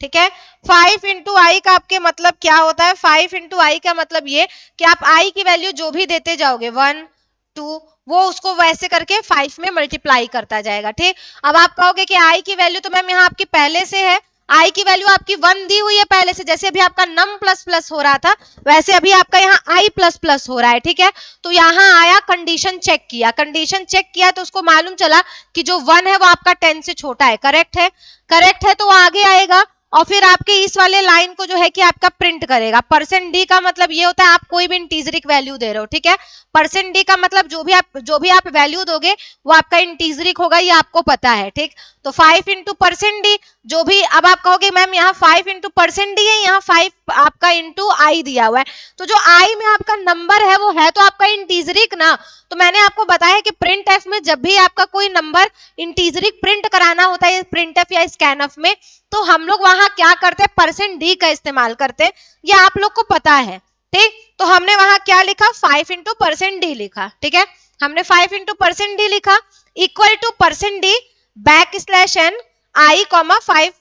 ठीक है। 5 इंटू आई का आपके मतलब क्या होता है, 5 इंटू आई का मतलब ये कि आप आई की वैल्यू जो भी देते जाओगे 1 2, वो उसको वैसे करके 5 में मल्टीप्लाई करता जाएगा, ठीक। अब आप कहोगे कि आई की वैल्यू तो मैम यहाँ आपकी पहले से है, आई की वैल्यू आपकी 1 दी हुई है पहले से, जैसे अभी आपका नम प्लस प्लस हो रहा था वैसे अभी आपका यहाँ आई प्लस प्लस हो रहा है, ठीक है। तो यहाँ आया, कंडीशन चेक किया तो उसको मालूम चला कि जो 1 है वो आपका 10 से छोटा है, करेक्ट है तो वो आगे आएगा और फिर आपके इस वाले लाइन को जो है कि आपका प्रिंट करेगा। परसेंट डी का मतलब ये होता है आप कोई भी इंटीजरिक वैल्यू दे रहे हो, ठीक है। परसेंट डी का मतलब जो भी आप वैल्यू दोगे वो आपका इंटीजरिक होगा, ये आपको पता है, ठीक। तो 5 इंटू परसेंट डी जो भी, अब आप कहोगे मैम यहाँ 5 इंटू परसेंट डी है, यहाँ 5 आपका इंटू आई दिया हुआ है, तो जो आई में आपका नंबर है वो है तो आपका इंटीजरिक ना। तो मैंने आपको बताया कि प्रिंट एफ में जब भी आपका कोई नंबर इंटीजरिक प्रिंट कराना होता है प्रिंट एफ या स्कैन एफ में, तो हम लोग वहां क्या करते हैं, परसेंट डी का इस्तेमाल करते हैं, ये आप लोग को पता है, ठीक। तो हमने वहां क्या लिखा, 5 इंटू परसेंट डी लिखा, ठीक है। हमने 5 इंटू परसेंट डी लिखा equal to percent D backslash N I comma 5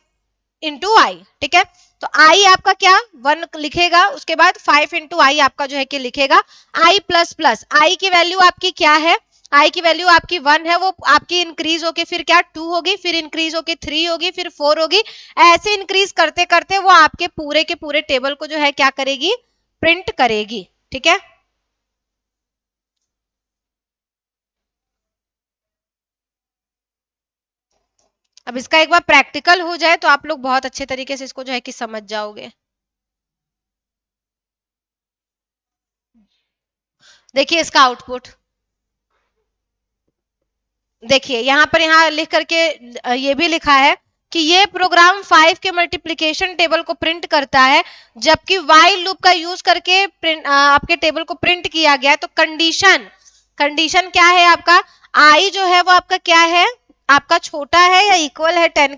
into I, ठीक है। तो आई आपका क्या 1 लिखेगा, उसके बाद 5 इंटू आई आपका जो है कि लिखेगा आई प्लस प्लस, आई की वैल्यू आपकी क्या है, आई की वैल्यू आपकी 1 है, वो आपकी इंक्रीज होके फिर क्या 2 होगी, फिर इंक्रीज होके 3 होगी, फिर 4 होगी, ऐसे इंक्रीज करते करते वो आपके पूरे के पूरे टेबल को जो है क्या करेगी, प्रिंट करेगी। ठीक है, अब इसका एक बार प्रैक्टिकल हो जाए तो आप लोग बहुत अच्छे तरीके से इसको जो है कि समझ जाओगे। देखिए इसका आउटपुट, देखिए यहाँ पर यहाँ लिख करके ये भी लिखा है कि ये प्रोग्राम 5 के मल्टीप्लिकेशन टेबल को प्रिंट करता है, जबकि व्हाइल लूप का यूज करके आपके टेबल को प्रिंट किया गया है। तो कंडीशन, कंडीशन क्या है आपका, आई जो है वो आपका क्या है, आपका छोटा है या इक्वल है 10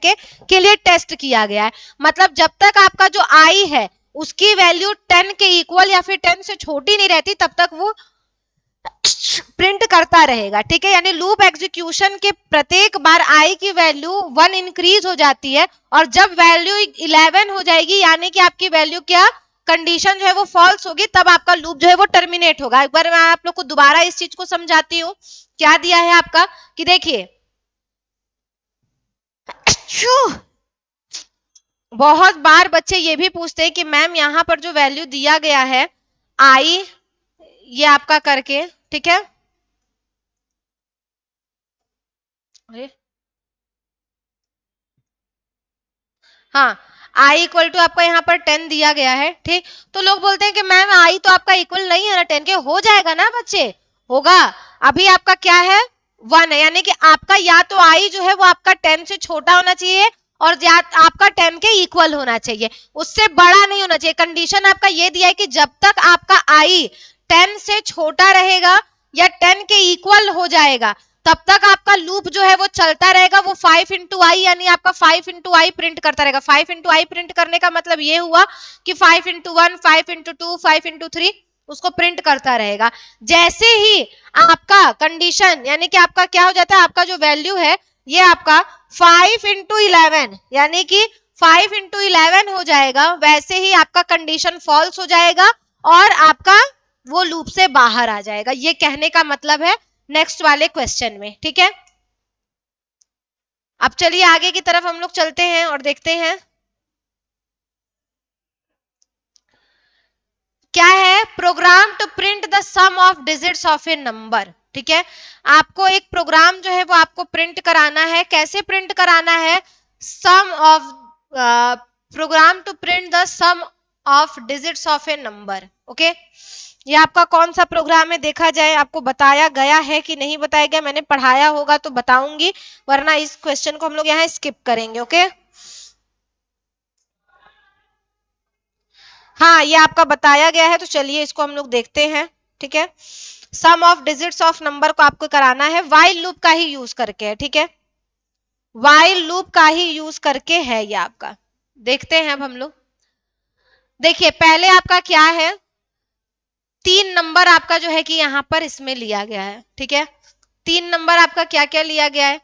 के लिए टेस्ट किया गया है। मतलब जब तक आपका जो आई है उसकी वैल्यू 10 के इक्वल या फिर 10 से छोटी नहीं रहती तब तक वो प्रिंट करता रहेगा। ठीक है, यानी लूप एग्जीक्यूशन के प्रत्येक बार आई की वैल्यू 1 इंक्रीज हो जाती है, और जब वैल्यू 11 हो जाएगी यानी कि आपकी वैल्यू क्या, कंडीशन जो है वो फॉल्स होगी, तब आपका लूप जो है वो टर्मिनेट होगा। एक बार मैं आप लोग को दोबारा इस चीज को समझाती हूँ। क्या दिया है आपका कि देखिए, बहुत बार बच्चे ये भी पूछते हैं कि मैम यहाँ पर जो वैल्यू दिया गया है आई, ये आपका करके, ठीक है, अरे हाँ, आई इक्वल टू आपका यहाँ पर 10 दिया गया है। ठीक, तो लोग बोलते हैं कि मैम आई तो आपका इक्वल नहीं है ना 10 के, हो जाएगा ना बच्चे, होगा। अभी आपका क्या है 1 है, यानी कि आपका या तो आई जो है वो आपका 10 से छोटा होना चाहिए और या आपका 10 के इक्वल होना चाहिए, उससे बड़ा नहीं होना चाहिए। कंडीशन आपका ये दिया है कि जब तक आपका आई 10 से छोटा रहेगा या 10 के इक्वल हो जाएगा तब तक आपका लूप जो है वो चलता रहेगा। वो 5 इंटू आई यानी आपका 5 इंटू आई प्रिंट करता रहेगा। 5 इंटू आई प्रिंट करने का मतलब ये हुआ कि 5 इंटू 1, 5 इंटू 2, 5 इंटू 3 उसको प्रिंट करता रहेगा। जैसे ही आपका कंडीशन यानी कि आपका क्या हो जाता है, आपका जो वैल्यू है ये आपका 5 इंटू 11 यानी कि 5 इंटू 11 हो जाएगा, वैसे ही आपका कंडीशन फॉल्स हो जाएगा और आपका वो लूप से बाहर आ जाएगा। ये कहने का मतलब है नेक्स्ट वाले क्वेश्चन में। ठीक है, अब चलिए आगे की तरफ हम लोग चलते हैं और देखते हैं क्या है, program to print the sum of digits of a number. ठीक है, आपको एक प्रोग्राम जो है वो आपको प्रिंट कराना है। कैसे प्रिंट कराना है, sum of, program to print the sum of digits of a number. Okay, ये आपका कौन सा प्रोग्राम है देखा जाए, आपको बताया गया है कि नहीं बताया गया, मैंने पढ़ाया होगा तो बताऊंगी, वरना इस क्वेश्चन को हम लोग यहाँ स्किप करेंगे। ओके, हाँ ये आपका बताया गया है, तो चलिए इसको हम लोग देखते हैं। ठीक है, sum of digits of number को आपको कराना है व्हाइल लूप का ही यूज करके है। ठीक है, व्हाइल लूप का ही यूज करके है ये आपका। देखते हैं अब हम लोग, देखिए पहले आपका क्या है, 3 नंबर आपका जो है कि यहाँ पर इसमें लिया गया है। ठीक है, 3 नंबर आपका क्या क्या लिया गया है,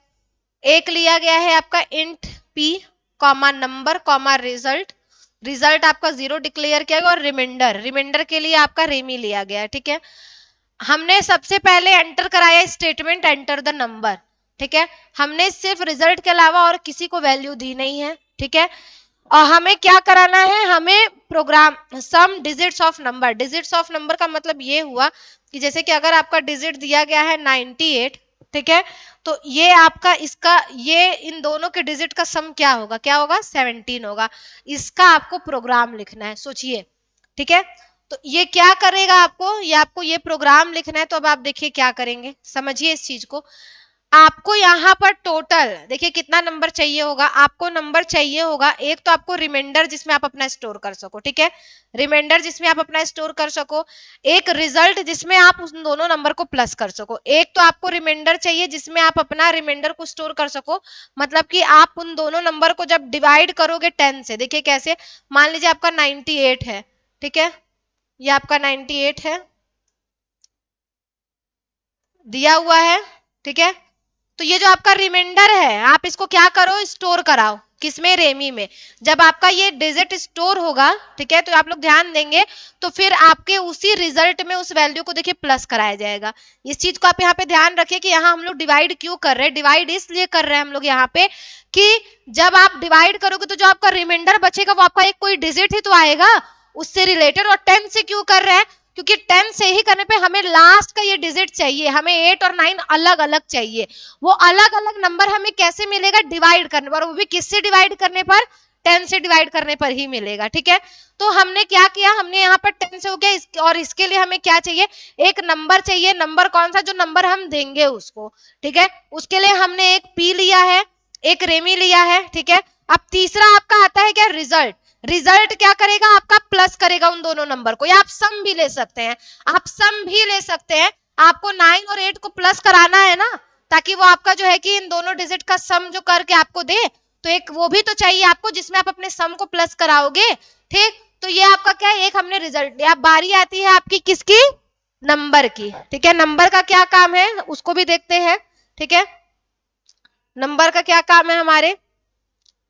एक लिया गया है आपका int p comma number comma result, result आपका 0 डिक्लेयर किया गया, और रिमाइंडर, रिमाइंडर के लिए आपका रेमी लिया गया है। ठीक है, हमने सबसे पहले एंटर कराया स्टेटमेंट एंटर द नंबर। ठीक है, हमने सिर्फ रिजल्ट के अलावा और किसी को वैल्यू दी नहीं है। ठीक है, और हमें क्या कराना है, हमें program sum digits of number, digits of number का मतलब ये हुआ कि जैसे कि अगर आपका डिजिट दिया गया है 98, ठीक है, तो ये आपका इसका ये इन दोनों के डिजिट का सम क्या होगा, क्या होगा 17 होगा। इसका आपको प्रोग्राम लिखना है, सोचिए। ठीक है, तो ये क्या करेगा आपको, ये आपको ये प्रोग्राम लिखना है। तो अब आप देखिए क्या करेंगे, समझिए इस चीज को। आपको यहाँ पर टोटल देखिए कितना नंबर चाहिए होगा, आपको नंबर चाहिए होगा, एक तो आपको रिमाइंडर जिसमें आप अपना स्टोर कर सको। ठीक है, रिमाइंडर जिसमें आप अपना स्टोर कर सको, एक रिजल्ट जिसमें आप उन दोनों नंबर को प्लस कर सको। एक तो आपको रिमाइंडर चाहिए जिसमें आप अपना रिमाइंडर को स्टोर कर सको, मतलब कि आप उन दोनों नंबर को जब डिवाइड करोगे 10 से, देखिए कैसे, मान लीजिए आपका 98 है। ठीक है, ये आपका 98 है दिया हुआ है। ठीक है, तो ये जो आपका रिमाइंडर है आप इसको क्या करो, स्टोर कराओ। किसमें, रेमी में। जब आपका ये डिजिट स्टोर होगा, ठीक है, तो आप लोग ध्यान देंगे तो फिर आपके उसी रिजल्ट में उस वैल्यू को देखिए प्लस कराया जाएगा। इस चीज को आप यहाँ पे ध्यान रखिए कि यहाँ हम लोग डिवाइड क्यों कर रहे हैं, डिवाइड इसलिए कर रहे हैं हम लोग यहाँ पे कि जब आप डिवाइड करोगे तो जो आपका रिमाइंडर बचेगा वो आपका एक कोई डिजिट ही तो आएगा उससे रिलेटेड। और 10 से क्यों कर रहे हैं, क्योंकि 10 से ही करने पे हमें लास्ट का ये डिजिट चाहिए, हमें 8 और 9 अलग अलग चाहिए। वो अलग अलग नंबर हमें कैसे मिलेगा, डिवाइड करने पर, वो भी किससे डिवाइड करने पर, 10 से डिवाइड करने पर ही मिलेगा, ठीक है। तो हमने क्या किया, हमने यहाँ पर 10 से हो गया और इसके लिए हमें क्या चाहिए, एक नंबर चाहिए। नंबर कौन सा, जो नंबर हम देंगे उसको, ठीक है। उसके लिए हमने एक पी लिया है, एक रेमी लिया है, ठीक है। अब तीसरा आपका आता है क्या, रिजल्ट। रिजल्ट क्या करेगा, आपका प्लस करेगा उन दोनों नंबर को, या आप सम भी ले सकते हैं, आप सम भी ले सकते हैं। आपको 9 और 8 को प्लस कराना है ना, ताकि वो आपका जो है कि इन दोनों डिजिट का सम जो करके आपको दे, तो एक वो भी तो चाहिए आपको जिसमें आप अपने सम को प्लस कराओगे, ठीक। तो ये आपका क्या है, एक हमने रिजल्ट दिया। अब बारी आती है आपकी किसकी, नंबर की, ठीक है। नंबर का क्या काम है उसको भी देखते हैं, ठीक है। नंबर का क्या काम है हमारे,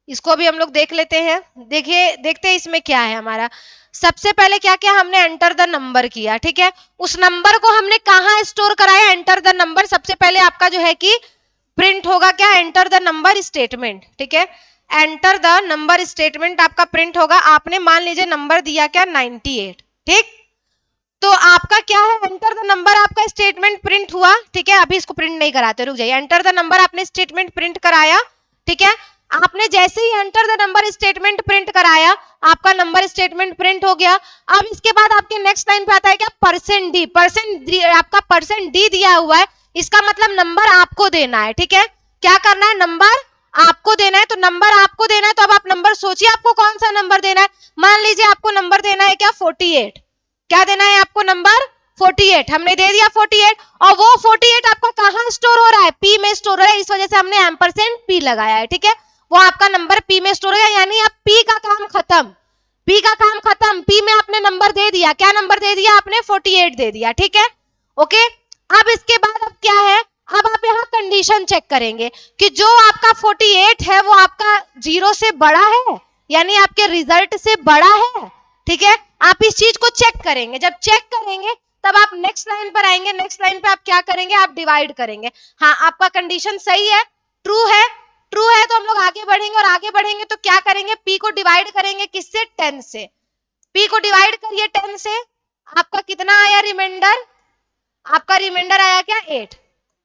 इसको भी हम लोग देख लेते हैं। देखिए, देखते हैं इसमें क्या है हमारा। सबसे पहले क्या किया हमने, एंटर द नंबर किया, ठीक है। उस नंबर को हमने कहाँ स्टोर कराया, एंटर द नंबर। सबसे पहले आपका जो है कि प्रिंट होगा क्या, एंटर द नंबर स्टेटमेंट, ठीक है। एंटर द नंबर स्टेटमेंट आपका प्रिंट होगा। आपने मान लीजिए नंबर दिया क्या, 98, ठीक। तो आपका क्या है, एंटर द नंबर आपका स्टेटमेंट प्रिंट हुआ, ठीक है। अभी इसको प्रिंट नहीं कराते, रुक जाइए। एंटर द नंबर आपने स्टेटमेंट प्रिंट कराया, ठीक है। आपने जैसे ही enter the number statement print कराया, आपका नंबर स्टेटमेंट प्रिंट हो गया। अब इसके बाद आपके नेक्स्ट लाइन पे आता है क्या, परसेंट डी। परसेंट डी, आपका परसेंट डी दिया हुआ है, इसका मतलब नंबर आपको देना है, ठीक है। क्या करना है, नंबर आपको देना है। तो नंबर आपको देना है, तो अब आप नंबर सोचिए आपको कौन सा नंबर देना है। मान लीजिए आपको नंबर देना है क्या, 48। क्या देना है आपको, नंबर 48। हमने दे दिया 48, और वो 48 आपका कहां स्टोर हो रहा है, पी में स्टोर हो रहा है। इस वजह से हमने एम्परसेंड पी लगाया है, ठीक है। वो आपका नंबर पी में स्टोर हो गया, यानी अब पी का काम खत्म, पी का काम खत्म। पी में आपने नंबर दे दिया, क्या नंबर दे दिया आपने, 48 दे दिया, ठीक है। ओके, अब इसके बाद अब क्या है, अब आप यहाँ कंडीशन चेक करेंगे कि जो आपका 48 है वो आपका 0 से बड़ा है, यानी आपके रिजल्ट से बड़ा है, ठीक है। आप इस चीज को चेक करेंगे। जब चेक करेंगे तब आप नेक्स्ट लाइन पर आएंगे। नेक्स्ट लाइन पे आप क्या करेंगे, आप डिवाइड करेंगे। हाँ, आपका कंडीशन सही है, ट्रू है, ट्रू है तो हम लोग आगे बढ़ेंगे, और आगे बढ़ेंगे तो क्या करेंगे, पी को डिवाइड करेंगे किससे, 10 से। पी को डिवाइड करिए 10 से, आपका कितना आया रिमाइंडर, आपका रिमाइंडर आया क्या, 8।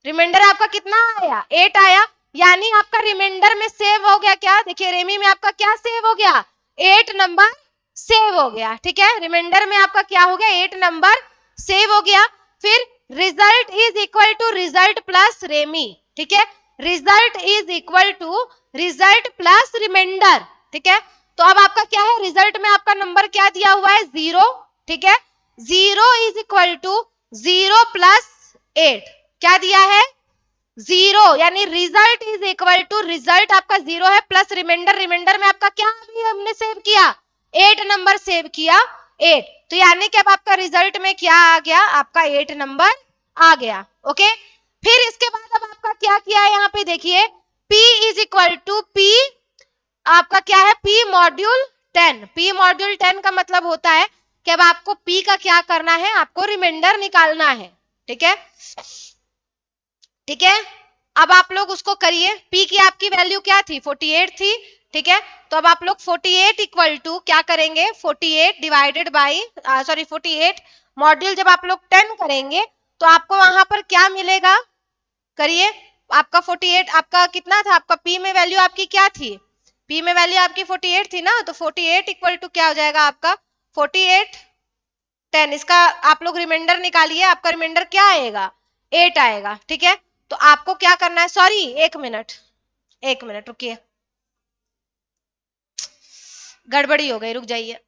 रिमाइंडर आपका कितना आया, 8 आया। यानी आपका रिमाइंडर में सेव हो गया क्या, देखिए रेमी में आपका क्या सेव हो गया, 8 नंबर सेव हो गया, ठीक है। रिमाइंडर में आपका क्या हो गया, 8 नंबर सेव हो गया। फिर result is equal to result plus rem, ठीक है। Result is equal to result plus remainder, ठीक है। तो अब आपका क्या है, रिजल्ट में आपका नंबर क्या दिया हुआ है, 0, ठीक है। 0 इज इक्वल टू 0 प्लस 8, क्या दिया है, 0, यानी result is equal to, result आपका 0 है प्लस रिमाइंडर। रिमाइंडर में आपका क्या अभी हमने सेव किया, 8 नंबर सेव किया, 8। तो यानी कि अब आपका रिजल्ट में क्या आ गया, आपका 8 नंबर आ गया, ओके। फिर इसके बाद अब आपका क्या किया है, यहाँ पे देखिए, P is equal to P, आपका क्या है, P मॉड्यूल 10। P मॉड्यूल 10 का मतलब होता है कि अब आपको P का क्या करना है, आपको रिमाइंडर निकालना है, ठीक है, ठीक है। अब आप लोग उसको करिए। P की आपकी वैल्यू क्या थी, 48 थी, ठीक है। तो अब आप लोग 48 इक्वल टू क्या करेंगे, 48 डिवाइडेड बाई, सॉरी 48 मॉड्यूल जब आप लोग 10 करेंगे तो आपको वहां पर क्या मिलेगा, करिए। आपका 48 आपका कितना था, आपका P में वैल्यू आपकी क्या थी, P में वैल्यू आपकी 48 थी ना, तो 48 इक्वल टू क्या हो जाएगा आपका, 48 10। इसका आप लोग रिमाइंडर निकालिए, आपका रिमाइंडर क्या आएगा, 8 आएगा, ठीक है। तो आपको क्या करना है, सॉरी 1 मिनट, 1 मिनट रुकिए, गड़बड़ी हो गई, रुक जाइए।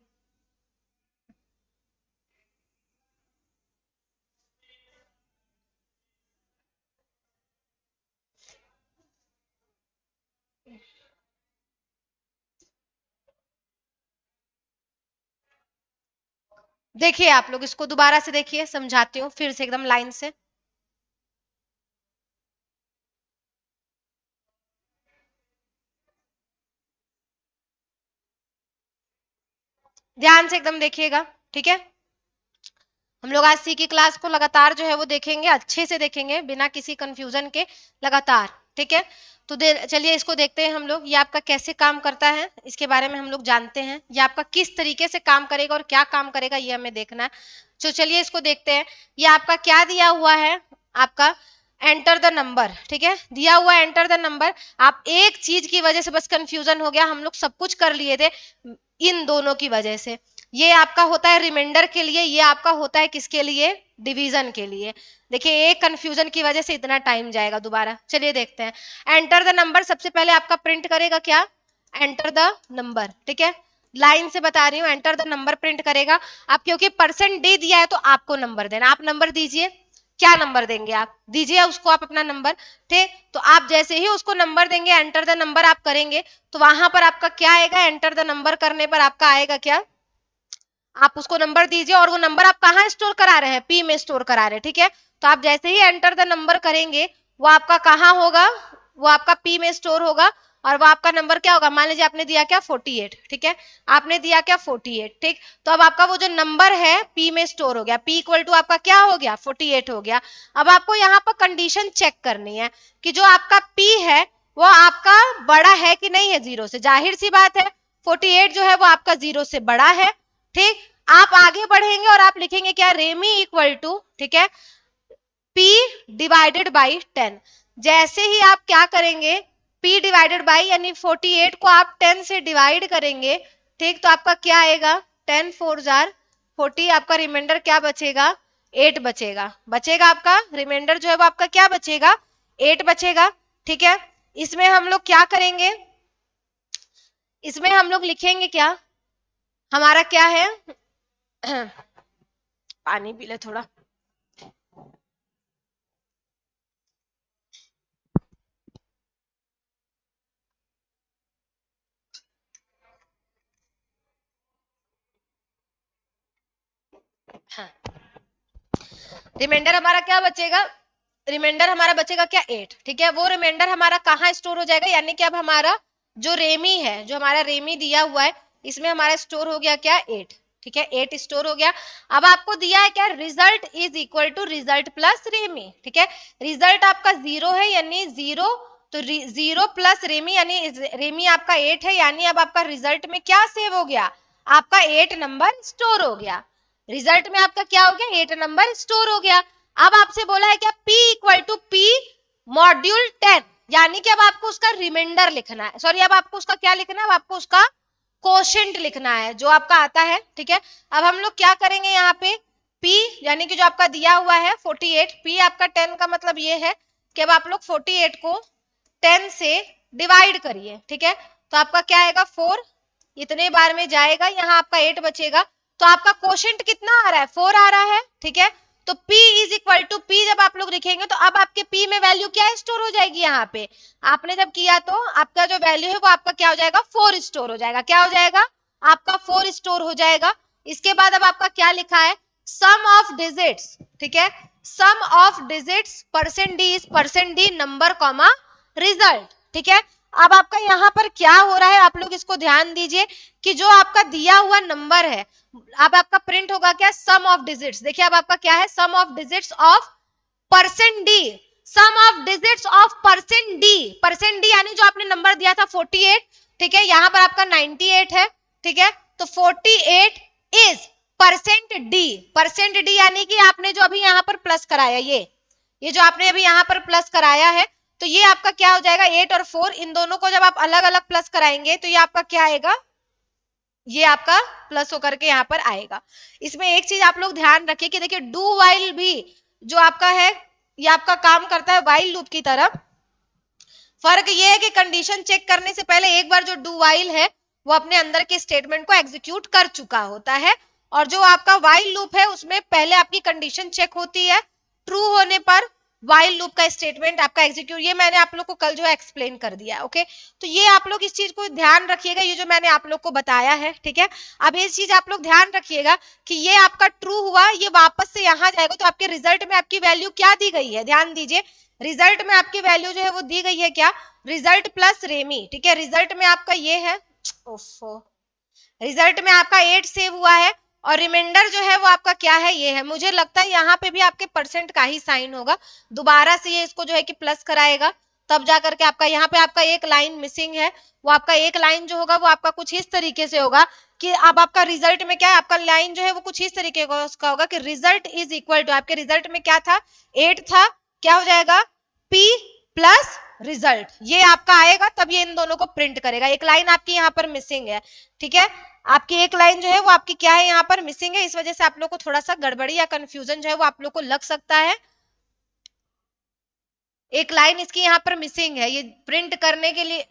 देखिए आप लोग इसको दोबारा से देखिए, समझाती हूँ फिर से एकदम लाइन से। ध्यान से एकदम देखिएगा, ठीक है। हम लोग आज सी की क्लास को लगातार जो है वो देखेंगे, अच्छे से देखेंगे बिना किसी कंफ्यूजन के, लगातार, ठीक है। तो चलिए इसको देखते हैं हम लोग, ये आपका कैसे काम करता है इसके बारे में हम लोग जानते हैं, ये आपका किस तरीके से काम करेगा और क्या काम करेगा ये हमें देखना है। तो चलिए इसको देखते हैं। ये आपका क्या दिया हुआ है, आपका एंटर द नंबर, ठीक है, दिया हुआ एंटर द नंबर। आप एक चीज की वजह से बस कंफ्यूजन हो गया, हम लोग सब कुछ कर लिए थे इन दोनों की वजह से। ये आपका होता है रिमाइंडर के लिए, ये आपका होता है किसके लिए, डिवीजन के लिए। देखिए एक कंफ्यूजन की वजह से इतना टाइम जाएगा दोबारा। चलिए देखते हैं। एंटर द नंबर सबसे पहले आपका प्रिंट करेगा क्या, एंटर द नंबर, ठीक है, लाइन से बता रही हूँ, एंटर द नंबर प्रिंट करेगा। आप क्योंकि परसेंट डी दिया है तो आपको नंबर देना, आप नंबर दीजिए, क्या नंबर देंगे आप, दीजिए उसको आप अपना नंबर, ठीक। तो आप जैसे ही उसको नंबर देंगे, एंटर द नंबर आप करेंगे, तो वहां पर आपका क्या आएगा, एंटर द नंबर करने पर आपका आएगा क्या, आप उसको नंबर दीजिए, और वो नंबर आप कहाँ स्टोर करा रहे हैं, पी में स्टोर करा रहे हैं, ठीक है। तो आप जैसे ही एंटर द नंबर करेंगे, वो आपका कहाँ होगा, वो आपका पी में स्टोर होगा, और वो आपका नंबर क्या होगा, मान लीजिए आपने दिया क्या 48, ठीक है, आपने दिया क्या 48, ठीक। तो अब आपका वो जो नंबर है पी में स्टोर हो गया, पी इक्वल टू आपका क्या हो गया 48 हो गया। अब आपको यहाँ पर कंडीशन चेक करनी है कि जो आपका पी है वो आपका बड़ा है कि नहीं है जीरो से, जाहिर सी बात है 48 जो है वो आपका जीरो से बड़ा है, ठीक। आप आगे बढ़ेंगे और आप लिखेंगे क्या, रेमी इक्वल टू, ठीक है, P डिवाइडेड बाई 10। जैसे ही आप क्या करेंगे, P डिवाइडेड बाई यानी 48 को आप 10 से डिवाइड करेंगे, ठीक, तो आपका क्या आएगा, 10 4 जार 40, आपका रिमाइंडर क्या बचेगा, 8 बचेगा, बचेगा आपका रिमाइंडर जो है वो आपका क्या बचेगा, 8 बचेगा, ठीक है। इसमें हम लोग क्या करेंगे, इसमें हम लोग लिखेंगे क्या, हमारा क्या है पानी पी ले थोड़ा। हाँ, रिमाइंडर हमारा क्या बचेगा, रिमाइंडर हमारा बचेगा क्या 8, ठीक है। वो रिमाइंडर हमारा कहाँ स्टोर हो जाएगा, यानी कि अब हमारा जो रेमी है, जो हमारा रेमी दिया हुआ है, इसमें हमारा स्टोर हो गया क्या 8, ठीक है, 8 स्टोर हो गया। अब आपको दिया है क्या, result is equal to result plus rem, ठीक है। रिजल्ट आपका 0 है यानी 0, तो 0 प्लस रेमी यानी रेमी आपका 8 है, यानी अब आपका रिजल्ट में क्या सेव हो गया, आपका 8 नंबर स्टोर हो गया, रिजल्ट में आपका क्या हो गया, 8 नंबर स्टोर हो गया। अब आपसे बोला है क्या, P equal to P module 10, यानी कि अब आपको उसका रिमाइंडर लिखना है, सॉरी अब आपको उसका क्या लिखना है, अब आपको उसका कोशेंट लिखना है जो आपका आता है, ठीक है। अब हम लोग क्या करेंगे यहाँ पे, P यानी कि जो आपका दिया हुआ है 48, P आपका 10 का मतलब ये है कि अब आप लोग 48 को 10 से डिवाइड करिए, ठीक है। तो आपका क्या आएगा 4, इतने बार में जाएगा, यहाँ आपका 8 बचेगा, तो आपका कोशेंट कितना आ रहा है 4 आ रहा है, ठीक है। तो P is equal to P जब आप लोग लिखेंगे तो अब आपके P में वैल्यू क्या स्टोर हो जाएगी, यहाँ पे आपने जब किया तो आपका जो वैल्यू है वो आपका क्या हो जाएगा 4 स्टोर हो जाएगा, क्या हो जाएगा आपका 4 स्टोर हो जाएगा। इसके बाद अब आपका क्या लिखा है, सम ऑफ डिजिट्स, ठीक है, sum of digits percent D is percent D number comma result, ठीक है। अब आपका यहाँ पर क्या हो रहा है, आप लोग इसको ध्यान दीजिए कि जो आपका दिया हुआ नंबर है, अब आपका प्रिंट होगा क्या, सम ऑफ डिजिट्स, देखिए अब आपका क्या है, sum of digits of percent D, sum of digits of percent D यानी जो आपने नंबर दिया था 48, ठीक है, यहाँ पर आपका 98 है, ठीक है। तो 48 इज परसेंट डी यानी कि आपने जो अभी यहाँ पर प्लस कराया, ये जो आपने अभी यहाँ पर प्लस कराया है, तो ये आपका क्या हो जाएगा 8 और 4, इन दोनों को जब आप अलग अलग प्लस कराएंगे तो ये आपका क्या आएगा, ये आपका प्लस होकर के यहाँ पर आएगा। इसमें एक चीज आप लोग ध्यान रखिए कि देखिए डू वाइल भी जो आपका है ये आपका काम करता है वाइल लूप की तरह। फर्क ये है कि कंडीशन चेक करने से पहले एक बार जो डू वाइल है वो अपने अंदर के स्टेटमेंट को एग्जीक्यूट कर चुका होता है, और जो आपका वाइल लूप है उसमें पहले आपकी कंडीशन चेक होती है, ट्रू होने पर वाइल लूप का स्टेटमेंट आपका एग्जीक्यूट, ये मैंने आप लोग को कल जो है एक्सप्लेन कर दिया, ओके। तो ये आप लोग इस चीज को ध्यान रखिएगा, ये जो मैंने आप लोग को बताया है, ठीक है। अब ये चीज आप लोग ध्यान रखिएगा कि ये आपका ट्रू हुआ, ये वापस से यहाँ जाएगा तो आपके रिजल्ट में आपकी वैल्यू क्या दी गई है, ध्यान दीजिए, रिजल्ट में आपकी वैल्यू जो है वो दी गई है क्या, रिजल्ट प्लस रेमी, ठीक है। रिजल्ट में आपका ये है, ओफो, रिजल्ट में आपका 8 सेव हुआ है और रिमाइंडर जो है वो आपका क्या है, ये है। मुझे लगता है यहाँ पे भी आपके परसेंट का ही साइन होगा, दोबारा से ये इसको जो है कि प्लस कराएगा, तब जा करके आपका यहाँ पे आपका एक लाइन मिसिंग है। वो आपका एक लाइन जो होगा वो आपका कुछ इस तरीके से होगा कि अब आपका रिजल्ट में क्या है, आपका लाइन जो है वो कुछ इस तरीके का उसका होगा कि रिजल्ट इज इक्वल टू, आपके रिजल्ट में क्या था, 8 था, क्या हो जाएगा, P प्लस रिजल्ट, ये आपका आएगा, तब ये इन दोनों को प्रिंट करेगा। एक लाइन आपकी यहाँ पर मिसिंग है, ठीक है, आपकी एक लाइन जो है वो आपकी क्या है, यहाँ पर मिसिंग है, इस वजह से आप लोग को थोड़ा सा गड़बड़ी या कंफ्यूजन जो है वो आप लोग को लग सकता है। एक लाइन इसकी यहाँ पर मिसिंग है, ये प्रिंट करने के लिए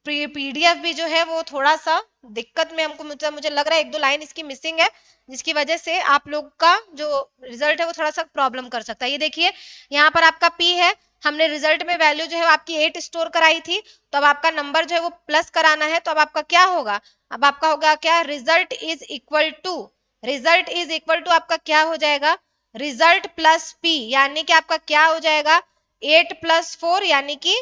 पीडीएफ भी जो है वो थोड़ा सा दिक्कत में हमको, मुझे लग रहा है एक दो लाइन इसकी मिसिंग है, जिसकी वजह से आप लोग का जो रिजल्ट है वो थोड़ा सा प्रॉब्लम कर सकता है। ये देखिए यहाँ पर आपका पी है, हमने रिजल्ट में वैल्यू जो है आपकी 8 स्टोर कराई थी, तो अब आपका नंबर जो है वो प्लस कराना है, तो अब आपका क्या होगा, अब आपका होगा क्या, result is equal to, result is equal to आपका क्या हो जाएगा, रिजल्ट प्लस पी, यानी कि आपका क्या हो जाएगा, 8 प्लस 4 यानी कि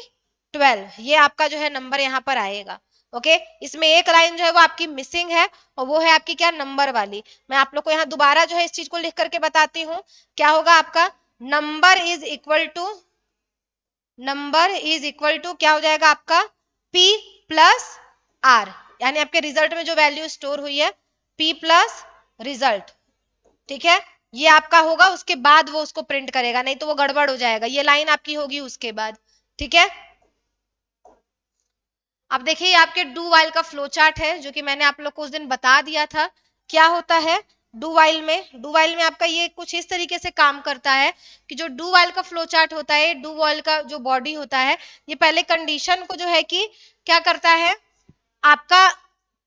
12, ये आपका जो है नंबर यहाँ पर आएगा। ओके, इसमें एक लाइन जो है वो आपकी मिसिंग है और वो है आपकी क्या, नंबर वाली। मैं आप लोग को यहाँ दोबारा जो है इस चीज को लिख करके बताती हूँ, क्या होगा आपका, number is equal to, number is equal to क्या हो जाएगा आपका, P प्लस R, यानी आपके रिजल्ट में जो वैल्यू स्टोर हुई है P प्लस रिजल्ट, ठीक है, ये आपका होगा, उसके बाद वो उसको प्रिंट करेगा, नहीं तो वो गड़बड़ हो जाएगा, ये लाइन आपकी होगी उसके बाद, ठीक है। अब देखिए आपके डू वाइल का फ्लो चार्ट है, जो कि मैंने आप लोग को उस दिन बता दिया था क्या होता है डू वाइल में। डू वाइल में आपका ये कुछ इस तरीके से काम करता है कि जो डू वाइल का फ्लो चार्ट होता है, डू वाइल का जो बॉडी होता है, ये पहले कंडीशन को जो है कि क्या करता है, आपका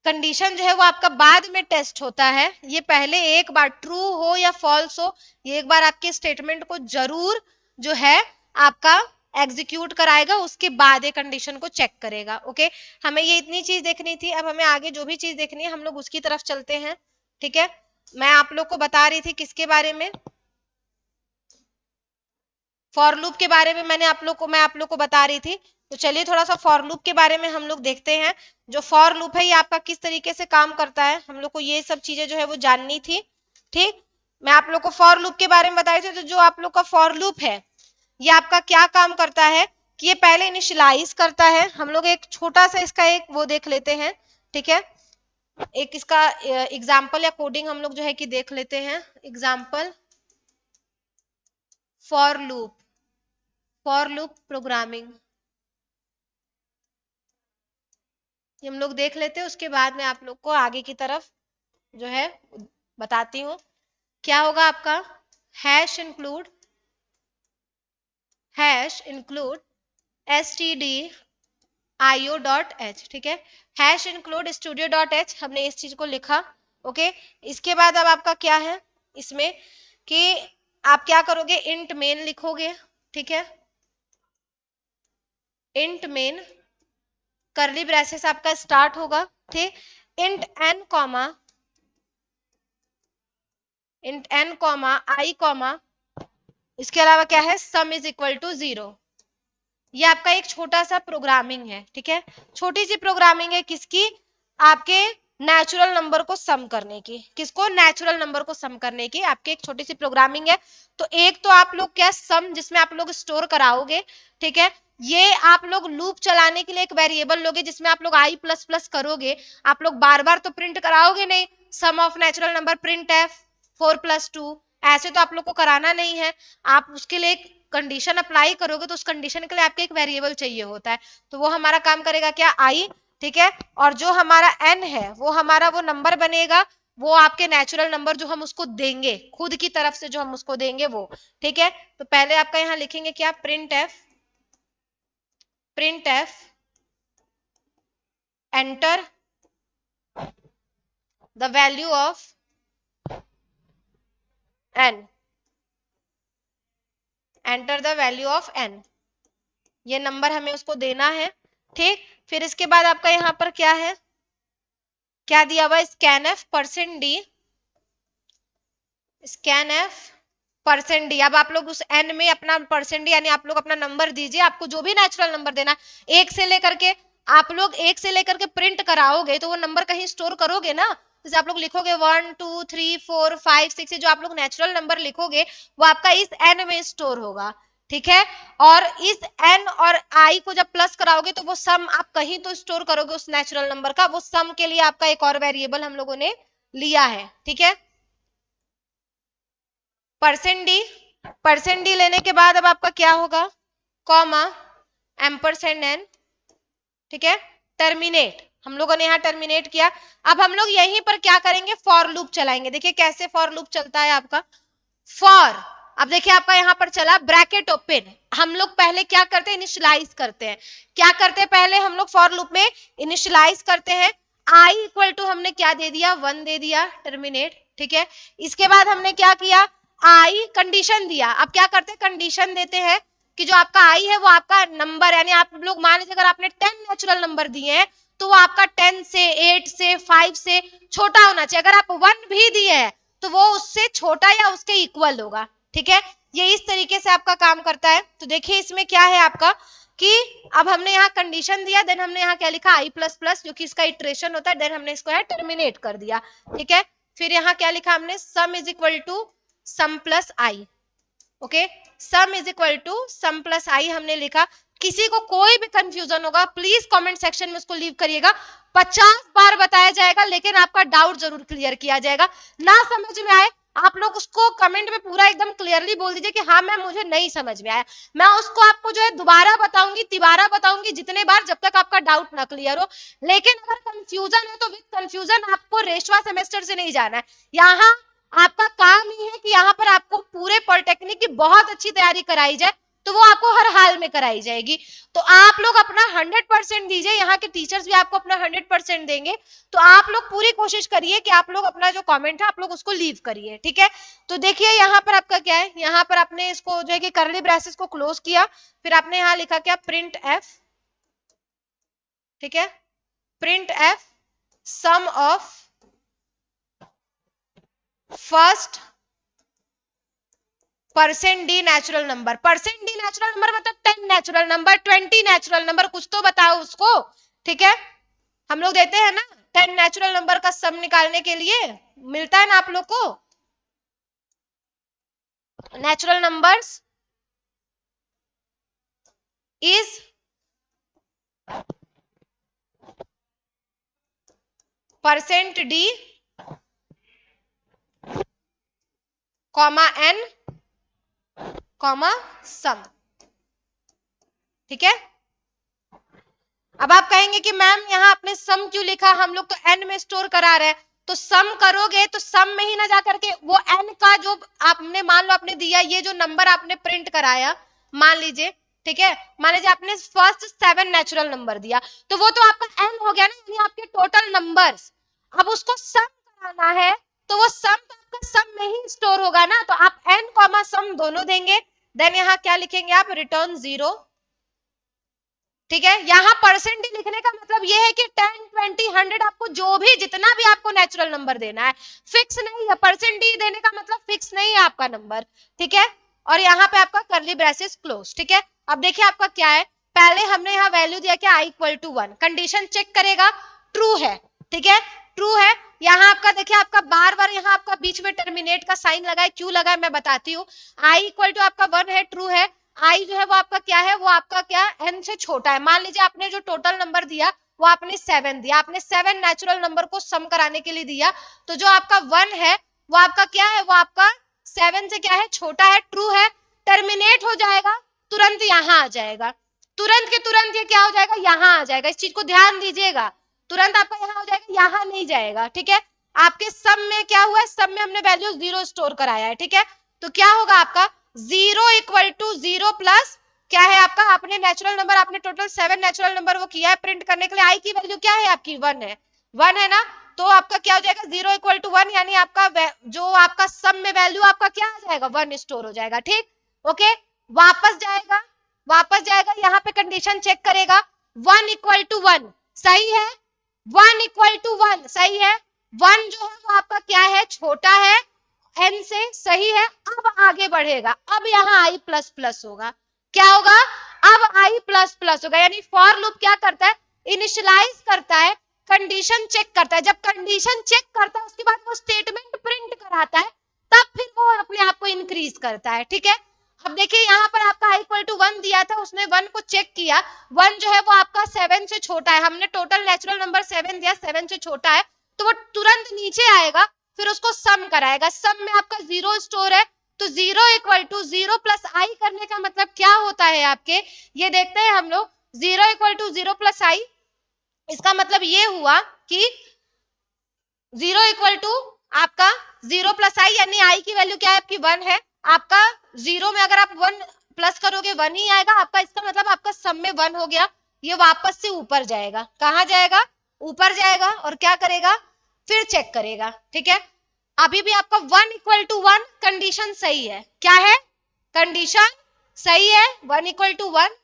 कंडीशन जो है वो आपका बाद में टेस्ट होता है, ये पहले एक बार ट्रू हो या फॉल्स हो, ये एक बार आपके स्टेटमेंट को जरूर जो है आपका एग्जीक्यूट कराएगा, उसके बाद ये कंडीशन को चेक करेगा। ओके, हमें ये इतनी चीज देखनी थी, अब हमें आगे जो भी चीज देखनी है हम लोग उसकी तरफ चलते हैं, ठीक है। मैं आप लोग को बता रही थी किसके बारे में, फॉर लूप के बारे में मैं आप लोग को बता रही थी। तो चलिए थोड़ा सा फॉर लूप के बारे में हम लोग देखते हैं। जो फॉर लूप है ये आपका किस तरीके से काम करता है, हम लोग को ये सब चीजें जो है वो जाननी थी, ठीक। मैं आप लोग को फॉर लूप के बारे में बता रही थी, तो जो आप लोग का फॉर लूप है ये आपका क्या काम करता है कि ये पहले इनिशियलाइज करता है। हम लोग एक छोटा सा इसका एक वो देख लेते हैं, ठीक है, एक इसका एग्जाम्पल या कोडिंग हम लोग जो है कि देख लेते हैं। एग्जाम्पल फॉर लूप प्रोग्रामिंग, ये हम लोग देख लेते हैं, उसके बाद में आप लोग को आगे की तरफ जो है बताती हूँ। क्या होगा आपका, हैश इंक्लूड stdio.h, ठीक है, हैश इंक्लूड studio.h, हमने इस चीज को लिखा। ओके, इसके बाद अब आपका क्या है इसमें कि आप क्या करोगे, इंट मेन लिखोगे, ठीक है, इंट मेन करली ब्रेसेस आपका स्टार्ट होगा, ठीक, इंट एन कॉमा आई कॉमा, इसके अलावा क्या है, सम इज इक्वल टू 0। ये आपका एक छोटा सा प्रोग्रामिंग है, ठीक है, छोटी सी प्रोग्रामिंग है किसकी, आपके नेचुरल नंबर को सम करने की, किसको, नेचुरल नंबर को सम करने की आपकी एक छोटी सी प्रोग्रामिंग है। तो एक तो आप लोग क्या, सम जिसमें आप लोग स्टोर कराओगे, ठीक है, ये आप लोग लूप चलाने के लिए एक वेरिएबल लोगे जिसमें आप लोग आई प्लस प्लस करोगे, आप लोग बार बार तो प्रिंट कराओगे नहीं, sum of natural number print F 4+2, ऐसे तो आप लोग को कराना नहीं है। आप उसके लिए एक कंडीशन अप्लाई करोगे, तो उस कंडीशन के लिए आपको एक वेरिएबल चाहिए होता है, तो वो हमारा काम करेगा क्या, आई, ठीक है, और जो हमारा एन है वो हमारा वो नंबर बनेगा, वो आपके नेचुरल नंबर जो हम उसको देंगे खुद की तरफ से, जो हम उसको देंगे वो, ठीक है। तो पहले आपका यहाँ लिखेंगे क्या, print f enter the value of n, enter the value of n, ये नंबर हमें उसको देना है, ठीक। फिर इसके बाद आपका यहाँ पर क्या है, क्या दिया हुआ, स्कैन एफ परसेंट डी। अब आप लोग उस एन में अपना परसेंट डी, यानी आप लोग अपना नंबर दीजिए, आपको जो भी नेचुरल नंबर देना, 1 से लेकर के आप लोग एक से लेकर के प्रिंट कराओगे तो वो नंबर कहीं स्टोर करोगे ना, जैसे आप लोग लिखोगे 1 2 3 4 5 6, जो आप लोग नेचुरल नंबर लिखोगे वो आपका इस n में स्टोर होगा, ठीक है। और इस n और i को जब प्लस कराओगे तो वो सम आप कहीं तो स्टोर करोगे उस नेचुरल नंबर का, वो सम के लिए आपका एक और वेरिएबल हम लोगों ने लिया है, ठीक है। परसेंट डी लेने के बाद अब आपका क्या होगा, कॉमा एम्परसेंड एन, ठीक है। टर्मिनेट, हम लोगों ने यहाँ टर्मिनेट किया। अब हम लोग यहीं पर क्या करेंगे, फॉर लूप चलाएंगे। देखिए कैसे फॉर लूप चलता है आपका, फॉर, अब देखिए आपका यहाँ पर चला ब्रैकेट ओपन। हम लोग पहले क्या करते हैं, इनिशियलाइज करते हैं। क्या करते हैं पहले हम लोग फॉर लूप में इनिशियलाइज करते हैं। आई इक्वल टू हमने क्या दे दिया, 1 दे दिया, टर्मिनेट, ठीक है। इसके बाद हमने क्या किया, आई कंडीशन दिया। अब क्या करते हैं, कंडीशन देते हैं कि जो आपका आई है वो आपका नंबर, यानी आप लोग मान लीजिए अगर आपने 10 नेचुरल नंबर दिए हैं तो वो आपका 10 से 8 से 5 से छोटा होना चाहिए। अगर आप 1 भी दिए हैं तो वो उससे छोटा या उसके इक्वल होगा, ठीक है। ये इस तरीके से आपका काम करता है। तो देखिए इसमें क्या है आपका कि अब हमने यहाँ कंडीशन दिया, देन हमने यहाँ क्या लिखा, आई प्लस प्लस, जो कि इसका इटरेशन होता है, देन हमने इसको यहाँ टर्मिनेट कर दिया, ठीक है। फिर यहाँ क्या लिखा हमने, sum is equal to sum plus I, okay. Sum is equal to sum plus I हमने लिखा। किसी को कोई भी कंफ्यूजन होगा प्लीज कमेंट सेक्शन में उसको लीव करिएगा, 50 बार बताया जाएगा लेकिन आपका डाउट जरूर क्लियर किया जाएगा। ना समझ में आए आप लोग उसको कमेंट में पूरा एकदम क्लियरली बोल दीजिए कि हाँ मैम मुझे नहीं समझ में आया, मैं उसको आपको जो है दोबारा बताऊंगी, तिबारा बताऊंगी, जितने बार, जब तक आपका डाउट ना क्लियर हो। लेकिन अगर कंफ्यूजन है तो विद कंफ्यूजन आपको रेशवा सेमेस्टर से नहीं जाना है। यहाँ आपका काम ही है कि यहाँ पर आपको पूरे पॉलिटेक्निक की बहुत अच्छी तैयारी कराई जाए, तो वो आपको हर हाल में कराई जाएगी। तो आप लोग अपना 100% दीजिए, यहाँ के टीचर्स भी आपको अपना 100% देंगे। तो आप लोग पूरी कोशिश करिए कि आप लोग अपना जो कमेंट है आप लोग उसको लीव करिए, ठीक है। तो देखिए यहाँ पर आपका क्या है, यहाँ पर आपने इसको जो है कि करली ब्रेसेस को क्लोज किया, फिर आपने यहाँ लिखा क्या, प्रिंट एफ, ठीक है, print f sum of first percent d natural number. Percent d natural number मतलब 10 नेचुरल नंबर, 20 नेचुरल नंबर, कुछ तो बताओ उसको, ठीक है। हम लोग देते हैं ना 10 नेचुरल नंबर का सम निकालने के लिए, मिलता है ना आप लोग को natural numbers is percent D comma N comma sum, ठीक है। अब आप कहेंगे कि मैम यहाँ आपने सम क्यों लिखा, हम लोग तो एन में स्टोर करा रहे हैं। तो सम करोगे तो सम में ही ना जा करके वो एन का जो आपने मान लो आपने दिया, ये जो नंबर आपने प्रिंट कराया मान लीजिए, ठीक है, मान लीजिए आपने फर्स्ट 7 नेचुरल नंबर दिया, तो वो तो आपका एन हो गया ना, यानी आपके टोटल नंबर्स। अब उसको सम कराना है तो वो सम तो आपका सम में ही स्टोर होगा ना, तो आप एन कॉमा सम दोनों देंगे। देन यहाँ क्या लिखेंगे आप, रिटर्न 0, ठीक है। यहाँ परसेंट लिखने का मतलब ये है कि 10 20 100 आपको जो भी जितना भी आपको नेचुरल नंबर देना है, फिक्स नहीं है। परसेंट डी देने का मतलब फिक्स नहीं है आपका नंबर, ठीक है। और यहाँ पे आपका करली ब्रेसेस क्लोज, ठीक है। अब देखिए आपका क्या है, पहले हमने यहाँ वैल्यू दिया क्या, आई इक्वल टू 1, कंडीशन चेक करेगा, ट्रू है, ठीक है, ट्रू है। यहाँ आपका देखिए आपका बार बार यहाँ आपका बीच में टर्मिनेट का साइन लगा है, क्यों लगा है मैं बताती हूँ। आई इक्वल टू आपका 1 है, ट्रू है। आई जो है वो आपका क्या है, वो आपका क्या, एन से छोटा है। मान लीजिए आपने जो टोटल नंबर दिया वो आपने 7 दिया, आपने 7 नेचुरल नंबर को सम कराने के लिए दिया, तो जो आपका 1 है वो आपका क्या है, वो आपका 7 से क्या है, छोटा है, ट्रू है। टर्मिनेट हो जाएगा, तुरंत यहाँ आ जाएगा, तुरंत के तुरंत ये क्या हो जाएगा, यहाँ आ जाएगा। इस चीज को ध्यान दीजिएगा, तुरंत आपका यहाँ हो जाएगा, यहाँ नहीं जाएगा, ठीक है। आपके सम में क्या हुआ है, सम में हमने वैल्यू 0 स्टोर कराया है, ठीक है। तो क्या होगा आपका 0 इक्वल टू 0 प्लस क्या है आपका, आपने नेचुरल नंबर, आपने टोटल 7 नेचुरल नंबर वो किया है प्रिंट करने के लिए, आई की वैल्यू क्या है आपकी 1 है, 1 है ना। तो आपका क्या हो जाएगा 0 इक्वल टू 1, यानी आपका जो आपका सम में वैल्यू आपका क्या आ जाएगा, 1 स्टोर हो जाएगा, ठीक, ओके। वापस जाएगा, वापस जाएगा, यहाँ पे कंडीशन चेक करेगा, 1 इक्वल टू 1 सही है, 1 इक्वल टू 1 सही है। 1 जो है वो आपका क्या है, छोटा है एन से, सही है। अब आगे बढ़ेगा, अब यहाँ आई प्लस प्लस होगा, क्या होगा, अब आई प्लस प्लस होगा। यानी फॉर लूप क्या करता है, इनिशियलाइज करता है, कंडीशन चेक करता है। जब कंडीशन चेक करता है उसके बाद वो स्टेटमेंट प्रिंट कराता है, तब फिर वो अपने आप को इंक्रीज करता है। ठीक है, अब देखिए यहाँ पर आपका i इक्वल टू 1 दिया था, उसने 1 को चेक किया, 1 जो है वो आपका 7 से छोटा है, हमने टोटल नेचुरल नंबर 7 दिया, 7 से छोटा है, तो वो तुरंत नीचे आएगा, फिर उसको सम कराएगा। सम में आपका 0 स्टोर है, तो 0 इक्वल टू 0 प्लस आई करने का मतलब क्या होता है आपके, ये देखते हैं हम लोग। 0 इक्वल टू 0 प्लस आई, इसका मतलब ये हुआ कि 0 इक्वल टू आपका 0 प्लस आई, यानी आई की वैल्यू क्या है आपकी 1 है, आपका 0 में अगर आप 1 प्लस करोगे 1 ही आएगा आपका, इसका मतलब आपका सम में 1 हो गया, ये वापस से ऊपर जाएगा। कहां जाएगा, ऊपर जाएगा, और क्या करेगा, फिर चेक करेगा। ठीक है, अभी भी आपका 1 इक्वल टू 1 कंडीशन सही है, क्या है, कंडीशन सही है, 1 इक्वल टू 1,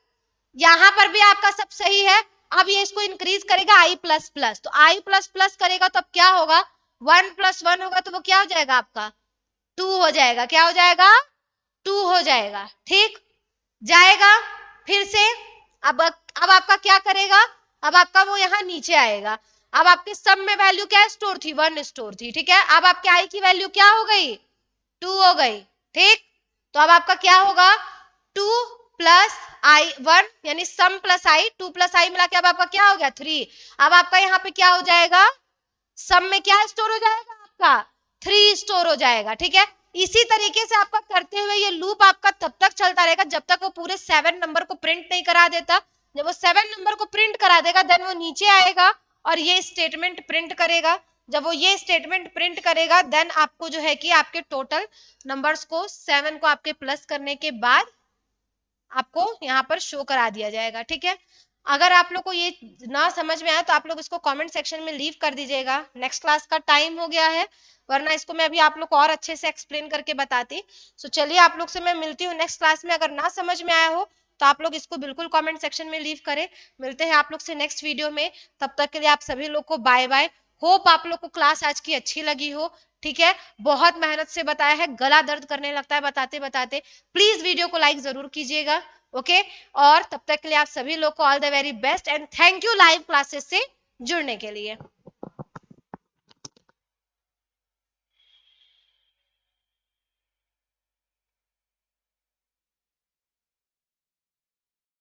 यहां पर भी आपका सब सही है। अब ये इसको इंक्रीज करेगा i प्लस प्लस, तो i प्लस प्लस करेगा तो अब क्या होगा, 1 प्लस 1 होगा तो वो क्या हो जाएगा आपका 2 हो जाएगा, क्या हो जाएगा 2 हो जाएगा। ठीक, जाएगा फिर से, अब आपका क्या करेगा, अब आपका वो यहाँ नीचे आएगा, अब आपके सम में वैल्यू क्या स्टोर थी, 1 स्टोर थी। ठीक है, अब आपके i की वैल्यू क्या हो गई, 2 हो गई। ठीक, तो अब आपका क्या होगा, 2 प्लस आई 1, यानी सम प्लस आई, 2 प्लस आई मिला के अब आपका क्या हो गया 3। अब आपका यहाँ पे क्या हो जाएगा, सम में क्या स्टोर हो जाएगा आपका 3 स्टोर हो जाएगा। ठीक है, इसी तरीके से आपका करते हुए ये लूप आपका तब तक चलता रहेगा जब तक वो पूरे 7 नंबर को प्रिंट नहीं करा देता। जब वो 7 नंबर को प्रिंट करा देगा देन वो नीचे आएगा और ये स्टेटमेंट प्रिंट करेगा। जब वो ये स्टेटमेंट प्रिंट करेगा देन आपको जो है कि आपके टोटल नंबर्स को 7 को आपके प्लस करने के बाद आपको यहाँ पर शो करा दिया जाएगा। ठीक है, अगर आप लोग को ये ना समझ में आया तो आप लोग इसको कमेंट सेक्शन में लीव कर दीजिएगा। नेक्स्ट क्लास का टाइम हो गया है, वरना इसको मैं अभी आप लोग को और अच्छे से एक्सप्लेन करके बताती। सो चलिए आप लोग से मैं मिलती हूँ नेक्स्ट क्लास में। अगर ना समझ में आया हो तो आप लोग इसको बिल्कुल कमेंट सेक्शन में लीव करें। मिलते हैं आप लोग से नेक्स्ट वीडियो में, तब तक के लिए आप सभी लोग को बाय बाय। होप आप लोग को क्लास आज की अच्छी लगी हो। ठीक है, बहुत मेहनत से बताया है, गला दर्द करने लगता है बताते बताते। प्लीज वीडियो को लाइक जरूर कीजिएगा। ओके, और तब तक के लिए आप सभी लोग को all the very best and thank you live classes से जुड़ने के लिए।